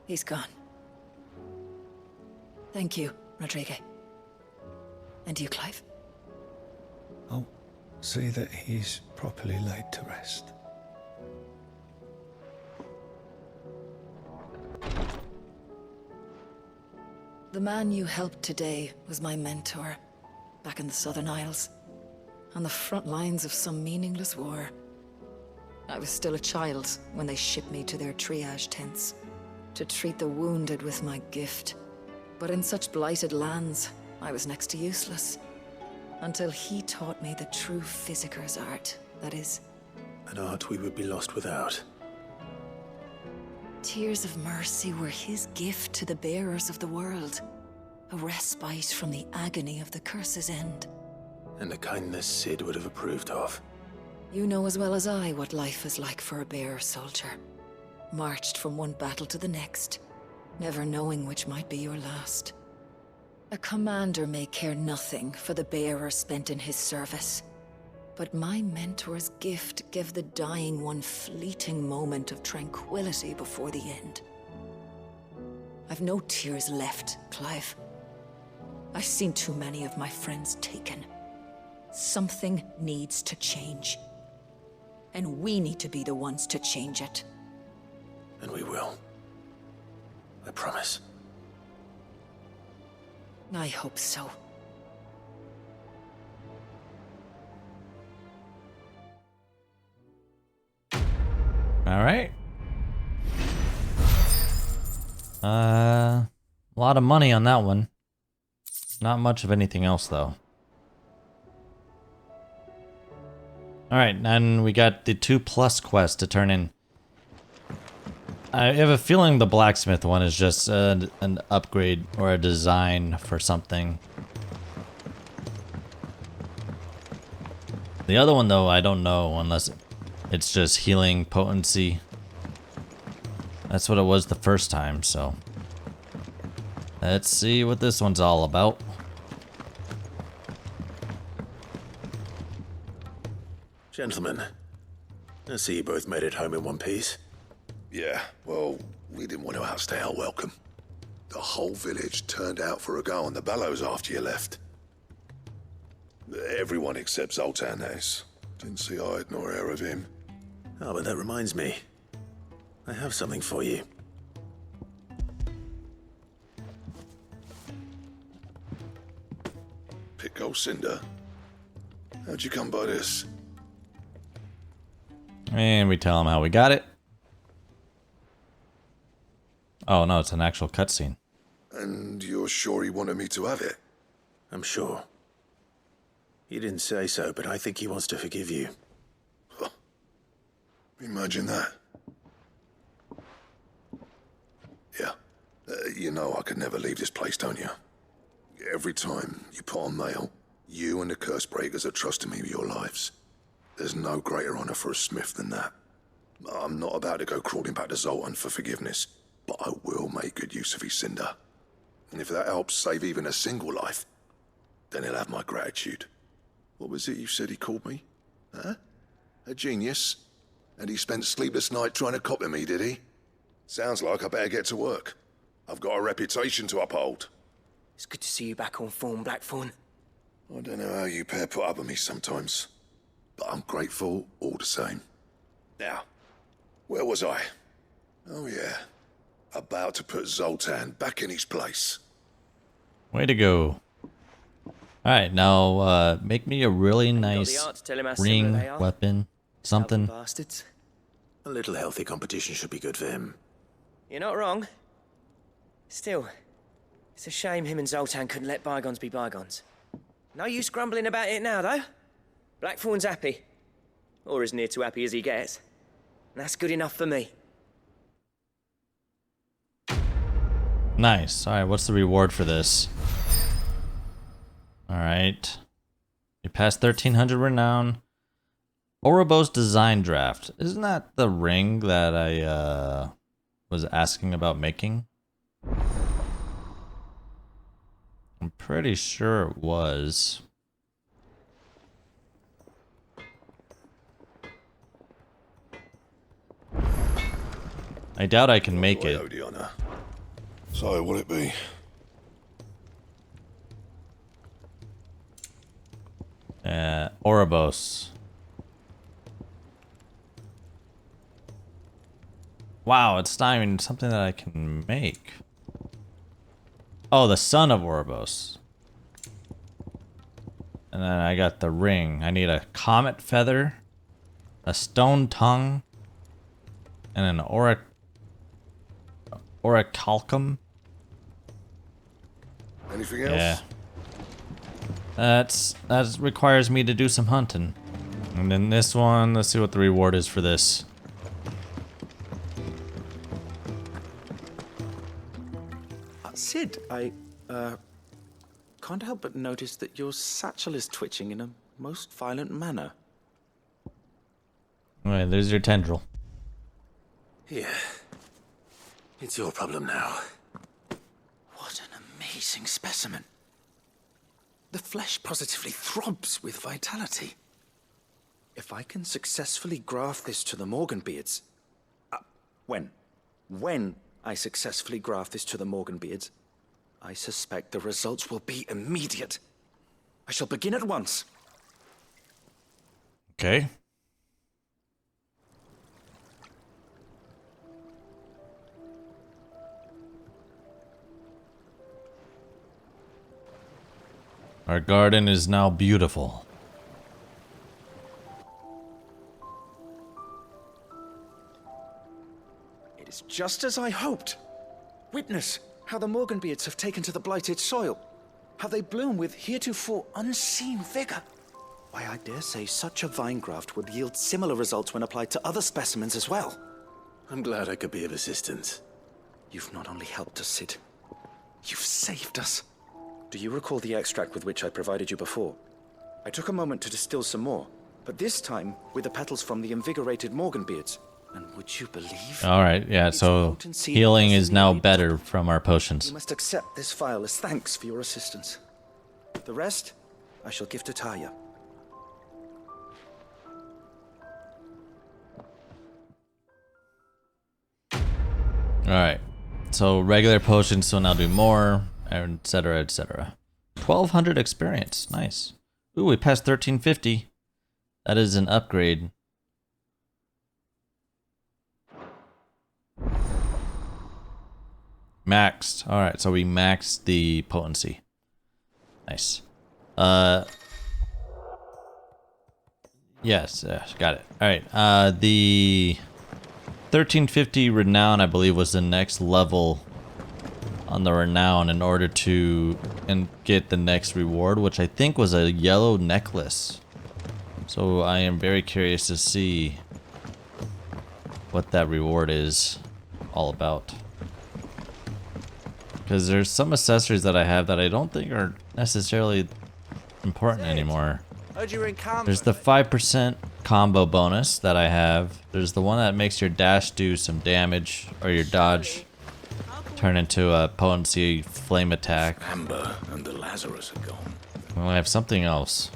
He's gone. Thank you, Rodrigue. And you, Clive? I'll see that he's properly laid to rest. The man you helped today was my mentor, back in the Southern Isles, on the front lines of some meaningless war. I was still a child when they shipped me to their triage tents, to treat the wounded with my gift. But in such blighted lands, I was next to useless. Until he taught me the true physicker's art, that is. An art we would be lost without. Tears of mercy were his gift to the bearers of the world. A respite from the agony of the curse's end. And a kindness Sid would have approved of. You know as well as I what life is like for a bearer soldier. Marched from one battle to the next, never knowing which might be your last. A commander may care nothing for the bearer spent in his service. But my mentor's gift gave the dying one fleeting moment of tranquility before the end. I've no tears left, Clive. I've seen too many of my friends taken. Something needs to change. And we need to be the ones to change it. And we will. I promise. I hope so. All right. A lot of money on that one. Not much of anything else though. All right, and we got the 2+ quest to turn in. I have a feeling the blacksmith one is just an upgrade or a design for something. The other one though, I don't know unless it's just healing potency. That's what it was the first time, so. Let's see what this one's all about. Gentlemen, I see you both made it home in one piece. Yeah, well, we didn't want to outstay our welcome. The whole village turned out for a go on the bellows after you left. Everyone except Zoltan, that is. Didn't see hide nor hair of him. Oh, but that reminds me. I have something for you. Pick old Cinder. How'd you come by this? And we tell him how we got it. Oh no, it's an actual cutscene. And you're sure he wanted me to have it? I'm sure. He didn't say so, but I think he wants to forgive you. Huh. Imagine that. Yeah. You know I could never leave this place, don't you? Every time you put on mail, you and the curse breakers are trusting me with your lives. There's no greater honor for a smith than that. I'm not about to go crawling back to Zoltan for forgiveness, but I will make good use of his cinder. And if that helps save even a single life, then he'll have my gratitude. What was it you said he called me? Huh? A genius? And he spent sleepless night trying to copy me, did he? Sounds like I better get to work. I've got a reputation to uphold. It's good to see you back on form, Blackthorn. I don't know how you pair put up with me sometimes, but I'm grateful all the same. Now, where was I? Oh yeah, about to put Zoltan back in his place. Way to go. Alright, now make me a really nice ring, weapon, something. Bastards. A little healthy competition should be good for him. You're not wrong. Still, it's a shame him and Zoltan couldn't let bygones be bygones. No use grumbling about it now, though. Blackthorn's happy. Or as near to happy as he gets. And that's good enough for me. Nice. Alright, what's the reward for this? Alright. We passed 1300 renown. Ouroboros design draft. Isn't that the ring that I was asking about making? I'm pretty sure it was. I doubt I can make it. So, what'll it be? Ouroboros. Wow, it's not even something that I can make. Oh, the son of Ouroboros. And then I got the ring. I need a comet feather, a stone tongue, and an orichalcum. Anything else? Yeah. That requires me to do some hunting. And then this one, let's see what the reward is for this. Sid, I can't help but notice that your satchel is twitching in a most violent manner. Alright, there's your tendril. Yeah. It's your problem now. What an amazing specimen. The flesh positively throbs with vitality. If I can successfully graft this to the Morganbeards... When I successfully graft this to the Morganbeards, I suspect the results will be immediate. I shall begin at once. Okay. Our garden is now beautiful. It is just as I hoped. Witness how the Morganbeards have taken to the blighted soil. How they bloom with heretofore unseen vigor. Why, I dare say such a vine graft would yield similar results when applied to other specimens as well. I'm glad I could be of assistance. You've not only helped us, Sid, you've saved us. Do you recall the extract with which I provided you before? I took a moment to distill some more, but this time with the petals from the invigorated Morganbeards. And would you believe? Alright, yeah, so healing is now better from our potions. You must accept this vial as thanks for your assistance. The rest, I shall give to Taya. Alright, so regular potions will now do more, etc, etc. 1200 experience, nice. Ooh, we passed 1350. That is an upgrade. Maxed. Alright, so we maxed the potency. Nice. Yes, got it. Alright, the 1350 renown, I believe, was the next level on the renown in order to get the next reward, which I think was a yellow necklace. So I am very curious to see what that reward is all about. Because there's some accessories that I have that I don't think are necessarily important anymore. There's the 5% combo bonus that I have. There's the one that makes your dash do some damage, or your dodge turn into a potency flame attack. Amber and the Lazarus are gone. Well, I have something else.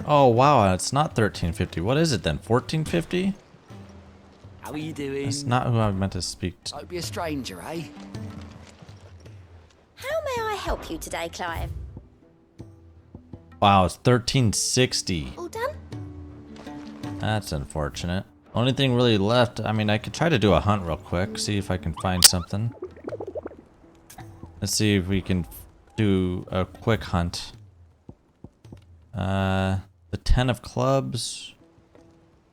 Oh wow, it's not 1350. What is it then? 1450? How are you doing? That's not who I meant to speak to. Don't be a stranger, eh? How may I help you today, Clive? Wow, it's 1360. All done? That's unfortunate. Only thing really left, I mean, I could try to do a hunt real quick, see if I can find something. Let's see if we can do a quick hunt. The 10 of clubs,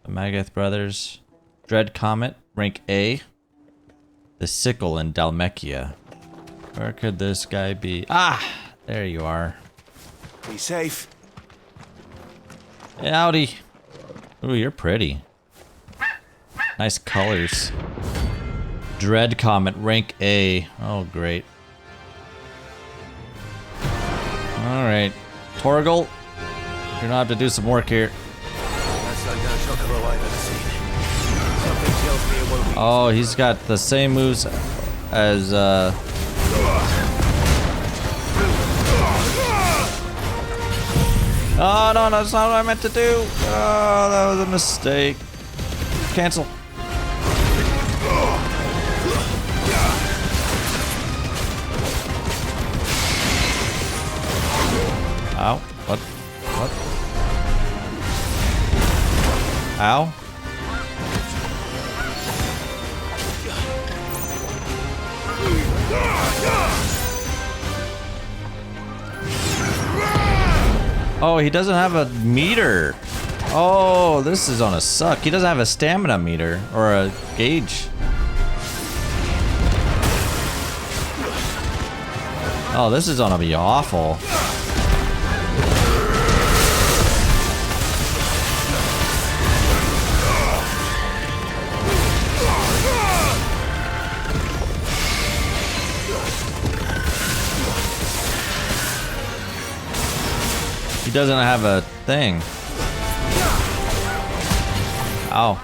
the Magath brothers, Dread Comet, rank A, the Sickle in Dalmekia. Where could this guy be? Ah, there you are. Be safe. Howdy. Ooh, you're pretty. Nice colors. Dread Comet, rank A. Oh, great. Alright. Torgal, you're gonna have to do some work here. Oh, he's got the same moves as, Oh, no, that's not what I meant to do. Oh, that was a mistake. Cancel. Ow. What? What? Ow. Oh, he doesn't have a meter. Oh, this is gonna suck. He doesn't have a stamina meter or a gauge. Oh, this is gonna be awful. He doesn't have a thing. Ow.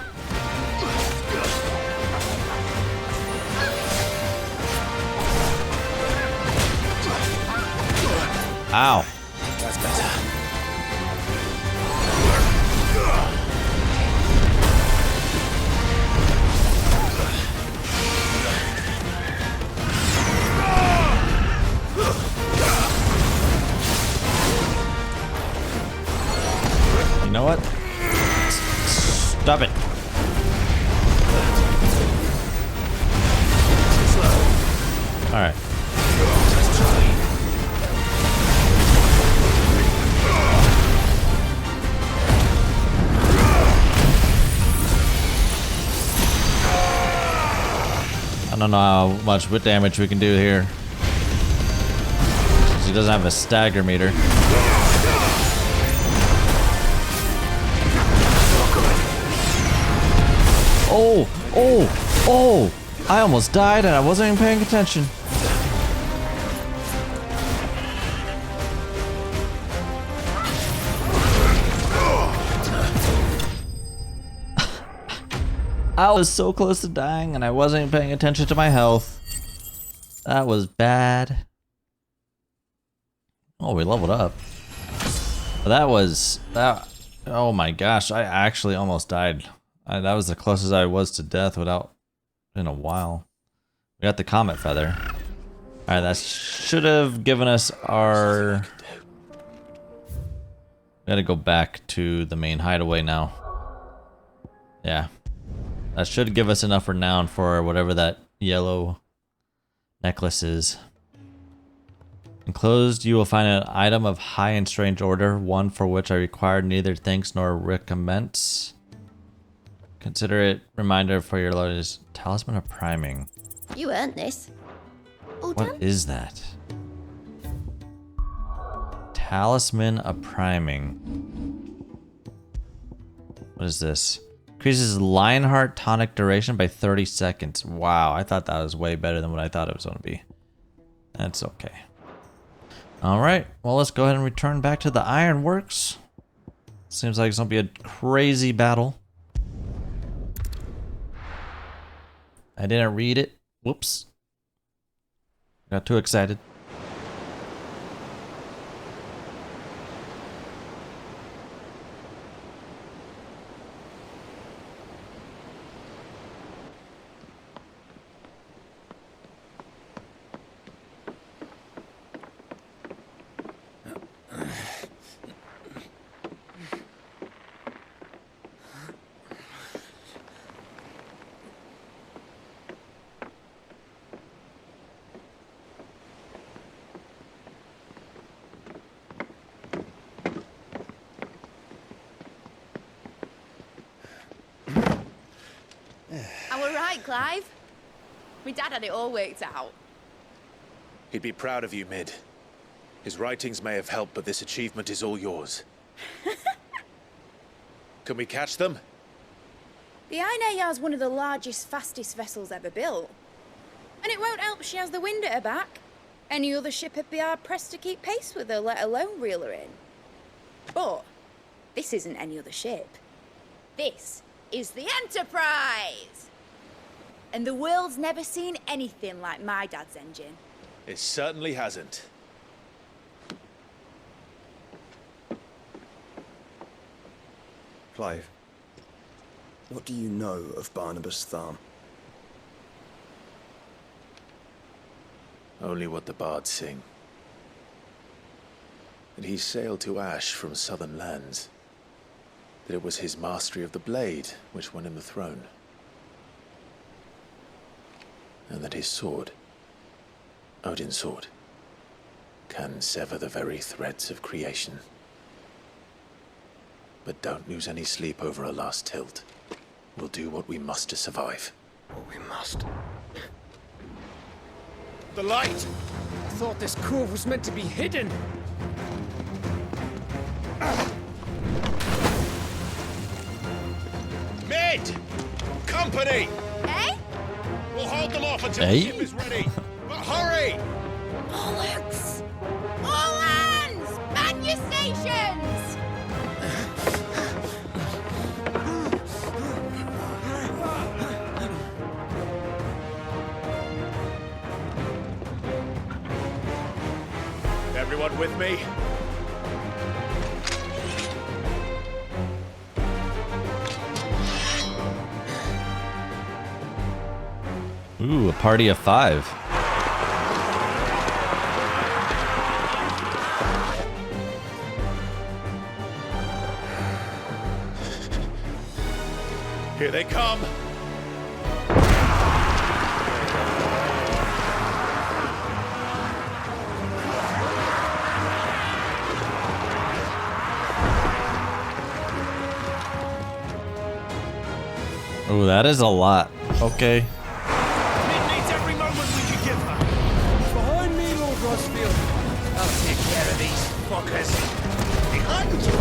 Ow. That's better. You know what? Stop it. All right. I don't know how much wit damage we can do here. He doesn't have a stagger meter. Oh, oh, oh! I almost died and I wasn't even paying attention. I was so close to dying and I wasn't even paying attention to my health. That was bad. Oh, we leveled up. That was... that. Oh my gosh, I actually almost died. That was the closest I was to death without... in a while. We got the comet feather. Alright, that should have given us our... We gotta go back to the main hideaway now. Yeah. That should give us enough renown for whatever that yellow necklace is. Enclosed, you will find an item of high and strange order, one for which I require neither thanks nor recompense. Consider it reminder for your latest talisman of priming. You earned this. All What done? is that? Talisman of priming. What is this? Increases Lionheart tonic duration by 30 seconds. Wow, I thought that was way better than what I thought it was going to be. That's okay. Alright, well let's go ahead and return back to the Ironworks. Seems like it's going to be a crazy battle. I didn't read it. Whoops. Got too excited. I were right, Clive. My dad had it all worked out. He'd be proud of you, Mid. His writings may have helped, but this achievement is all yours. Can we catch them? The Aina is one of the largest, fastest vessels ever built. And it won't help she has the wind at her back. Any other ship would be hard-pressed to keep pace with her, let alone reel her in. But this isn't any other ship. This is the Enterprise! And the world's never seen anything like my dad's engine. It certainly hasn't. Clive, what do you know of Barnabas Tharm? Only what the bards sing. That he sailed to Ash from southern lands. That it was his mastery of the blade which won him the throne. And that his sword, Odin's sword, can sever the very threads of creation. But don't lose any sleep over a last tilt. We'll do what we must to survive. What we must. The light! thought this cove was meant to be hidden. Mid! Company! Eh? We'll hold them off until Eh? the ship is ready. But hurry! Bollocks! All hands! Man your stations! Everyone with me? Ooh, a party of 5. Here they come. Ooh, that is a lot. Okay. Mid needs every moment we can give her. Behind me, Lord Rosfield. I'll take care of these fuckers. Behind you.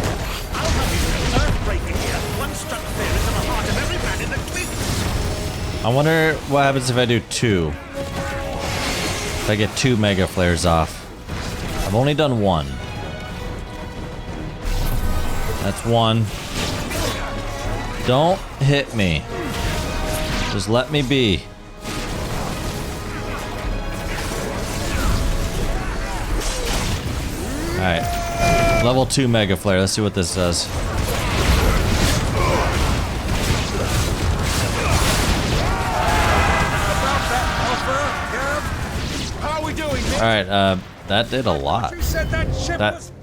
I'll have you earthbreaking here. One struck fear into the heart of every man in the cliff. I wonder what happens if I do 2. If I get 2 mega flares off. I've only done 1. That's 1. Don't hit me. Just let me be. Alright. Level 2 mega flare. Let's see what this does. How are we doing? Alright, that did a lot.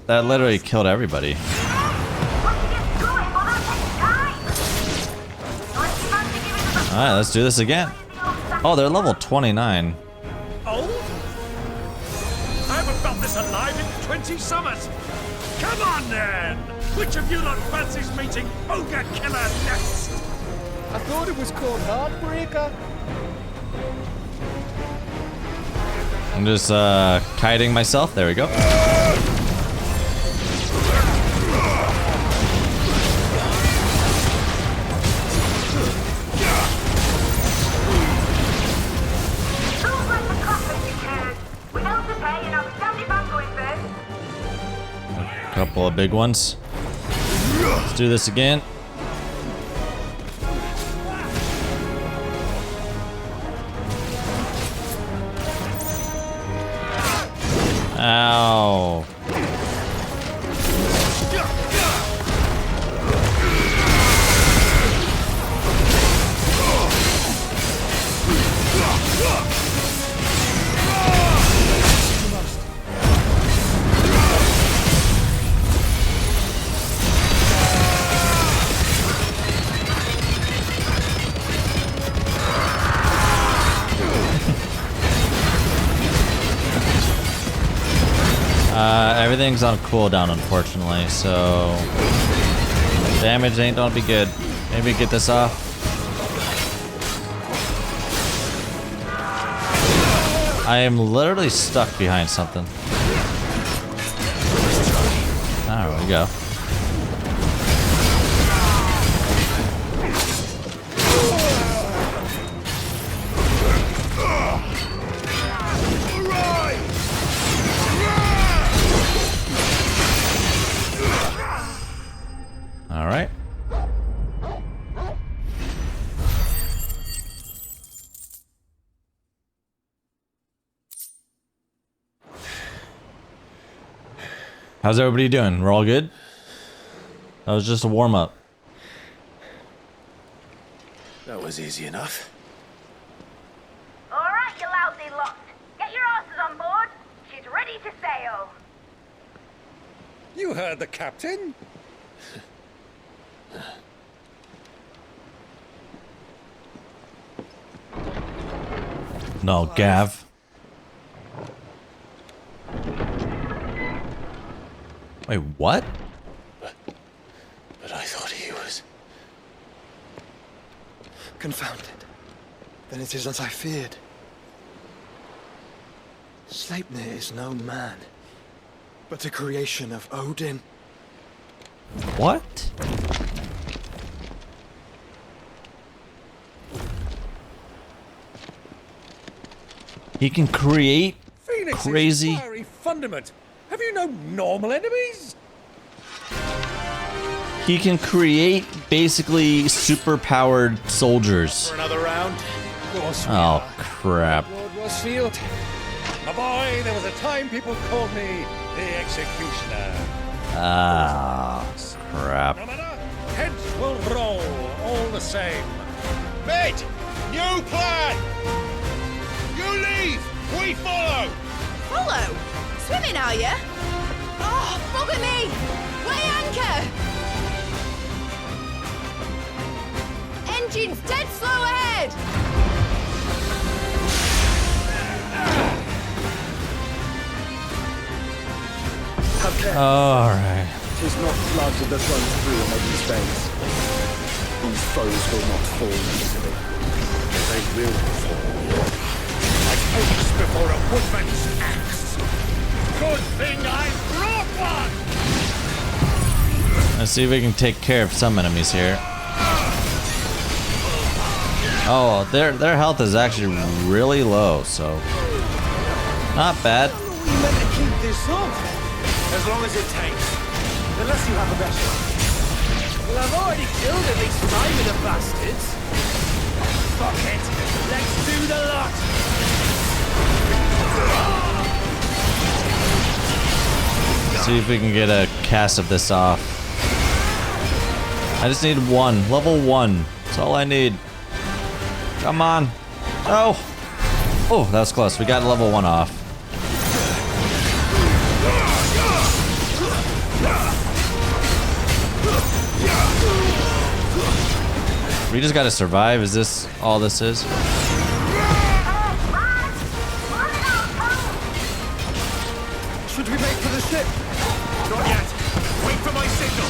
That literally killed everybody. Alright, let's do this again. Oh, they're level 29. Old? I haven't felt this alive in 20 summers. Come on then! Which of you lot fancies meeting Ogre Killer next? I thought it was called Heartbreaker. I'm just kiting myself. There we go. Couple of big ones. Let's do this again. Ow. Everything's on cooldown, unfortunately, so damage ain't gonna be good. Maybe get this off. I am literally stuck behind something. There we go. All right. How's everybody doing? We're all good? That was just a warm-up. That was easy enough. All right, you lousy lot. Get your asses on board. She's ready to sail. You heard the captain. No, Gav. Wait, what? But I thought he was... Confounded. Then it is as I feared. Sleipnir is no man, but a creation of Odin. What? He can create Phoenix's crazy. fiery fundament. Have you no normal enemies? He can create basically super-powered soldiers. For another round? Of course we Oh are. crap! Lord Rosfield. My boy, there was a time people called me the Executioner. Ah, crap! Heads will roll all the same. Mate, new plan. You leave, we follow. Follow? Swimming, are you? Oh, bugger me! Weigh anchor! Engine's dead slow ahead! Have care. All right. 'Tis not blood that runs through Odin's veins. These foes will not fall easily. They will fall. Like oaks before a woodman's axe. Good thing I brought one! Let's see if we can take care of some enemies here. Oh, their health is actually really low, so not bad. We meant to keep this up. As long as it takes. Unless you have a better one. Well, I've already killed at least 5 of the bastards. Fuck it. Let's do the lot. See if we can get a cast of this off. I just need one. Level 1. That's all I need. Come on. Oh. Oh, that was close. We got level 1 off. We just gotta survive. Is this all this is? Should we make for the ship? Not yet. Wait for my signal.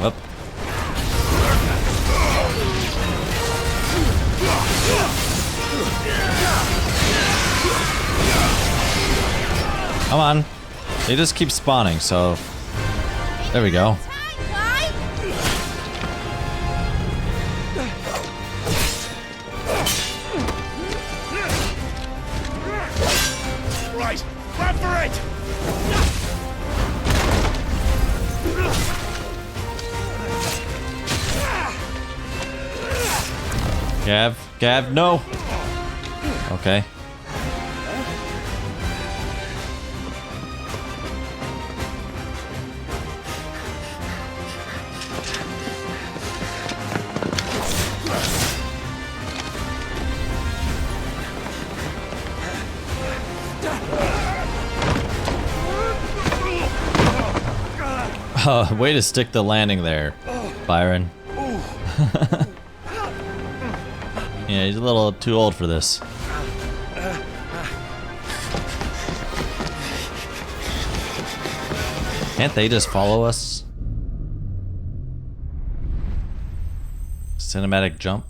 Whoop. Come on. They just keep spawning, so there we go. Right, run for it! Gav, no. Okay. Oh, way to stick the landing there, Byron. Yeah, he's a little too old for this. Can't they just follow us? Cinematic jump.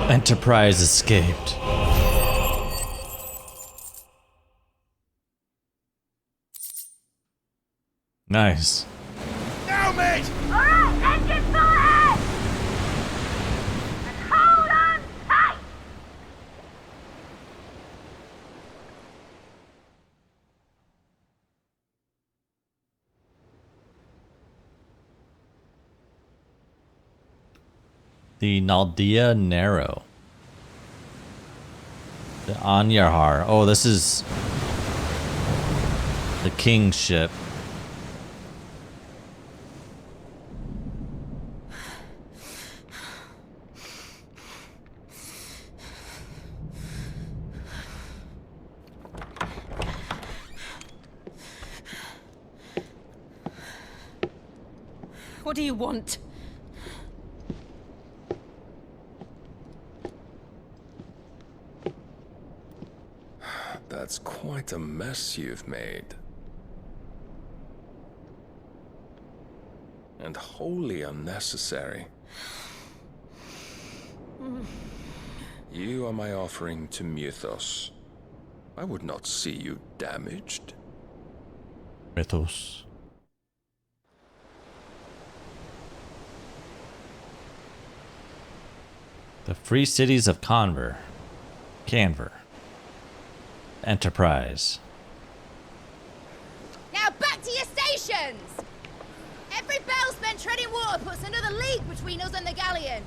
Enterprise escaped. Nice. Now, mate! Alright, engine full ahead! And hold on tight! The Naldea Narrow. The Anyahar. Oh, this is the king's ship. What do you want? That's quite a mess you've made. And wholly unnecessary. You are my offering to Mythos. I would not see you damaged. Mythos. The free cities of Canver. Enterprise. Now back to your stations! Every bell spent treading water puts another league between us and the galleon.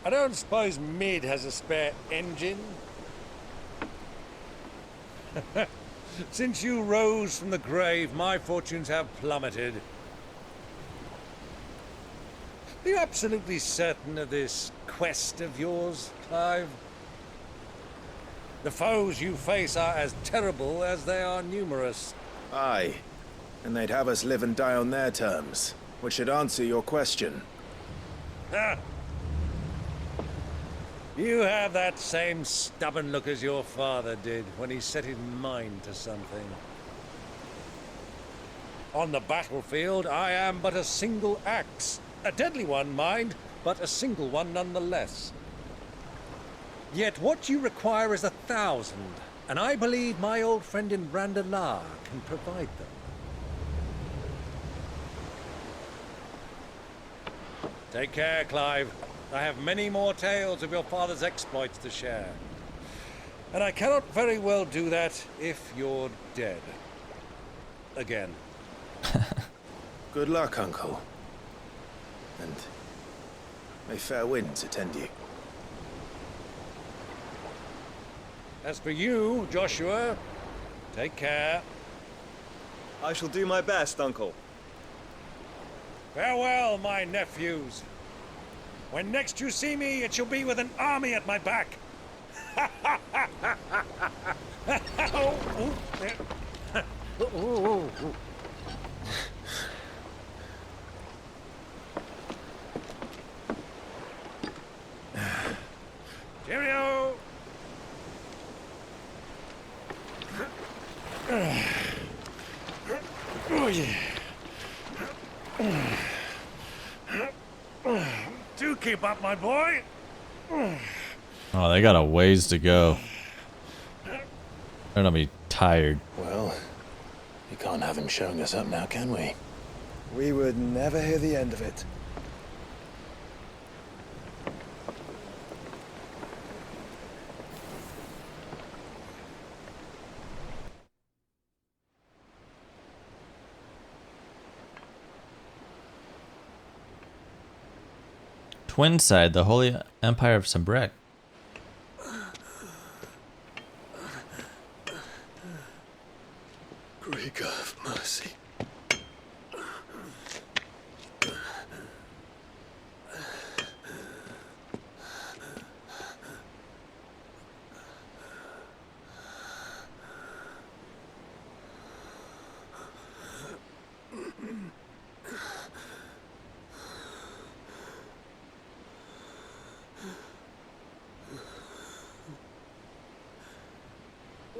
I don't suppose Mid has a spare engine? Since you rose from the grave, my fortunes have plummeted. Are you absolutely certain of this quest of yours, Clive? The foes you face are as terrible as they are numerous. Aye, and they'd have us live and die on their terms, which should answer your question. Ha! You have that same stubborn look as your father did when he set his mind to something. On the battlefield, I am but a single axe. A deadly one, mind, but a single one nonetheless. Yet what you require is 1,000, and I believe my old friend in Randalar can provide them. Take care, Clive. I have many more tales of your father's exploits to share. And I cannot very well do that if you're dead. Again. Good luck, Uncle. And may fair winds attend you. As for you, Joshua, take care. I shall do my best, Uncle. Farewell, my nephews. When next you see me, it shall be with an army at my back. Cheerio! Oh, yeah. Do keep up, my boy. Oh, they got a ways to go. They're gonna be tired. Well, we can't have him showing us up now, can we? We would never hear the end of it. Twinside, the Holy Empire of Sambrek. Great God of mercy.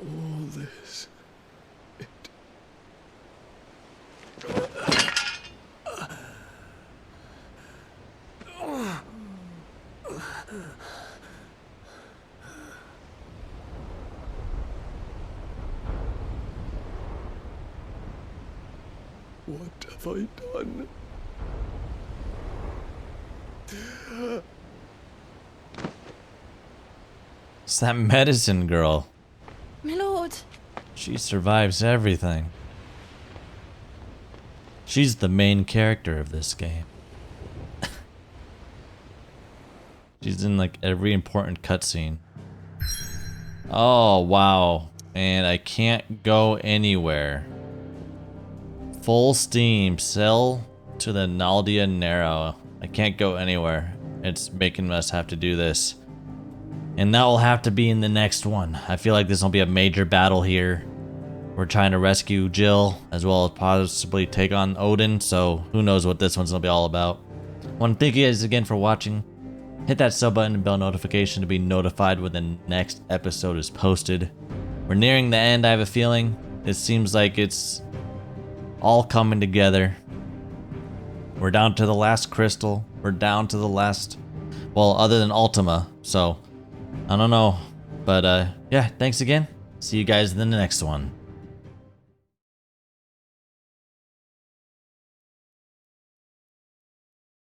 All this. What have I done? It's that medicine girl. My lord. She survives everything. She's the main character of this game. She's in like every important cutscene. Oh, wow. And I can't go anywhere. Full steam, sail to the Naldia Narrow. I can't go anywhere. It's making us have to do this. And that will have to be in the next one. I feel like this will be a major battle here. We're trying to rescue Jill, as well as possibly take on Odin, so who knows what this one's gonna be all about. I want to thank you guys again for watching. Hit that sub button and bell notification to be notified when the next episode is posted. We're nearing the end, I have a feeling. It seems like it's all coming together. We're down to the last crystal. We're down to the last, well, other than Ultima, so I don't know. But yeah, thanks again. See you guys in the next one.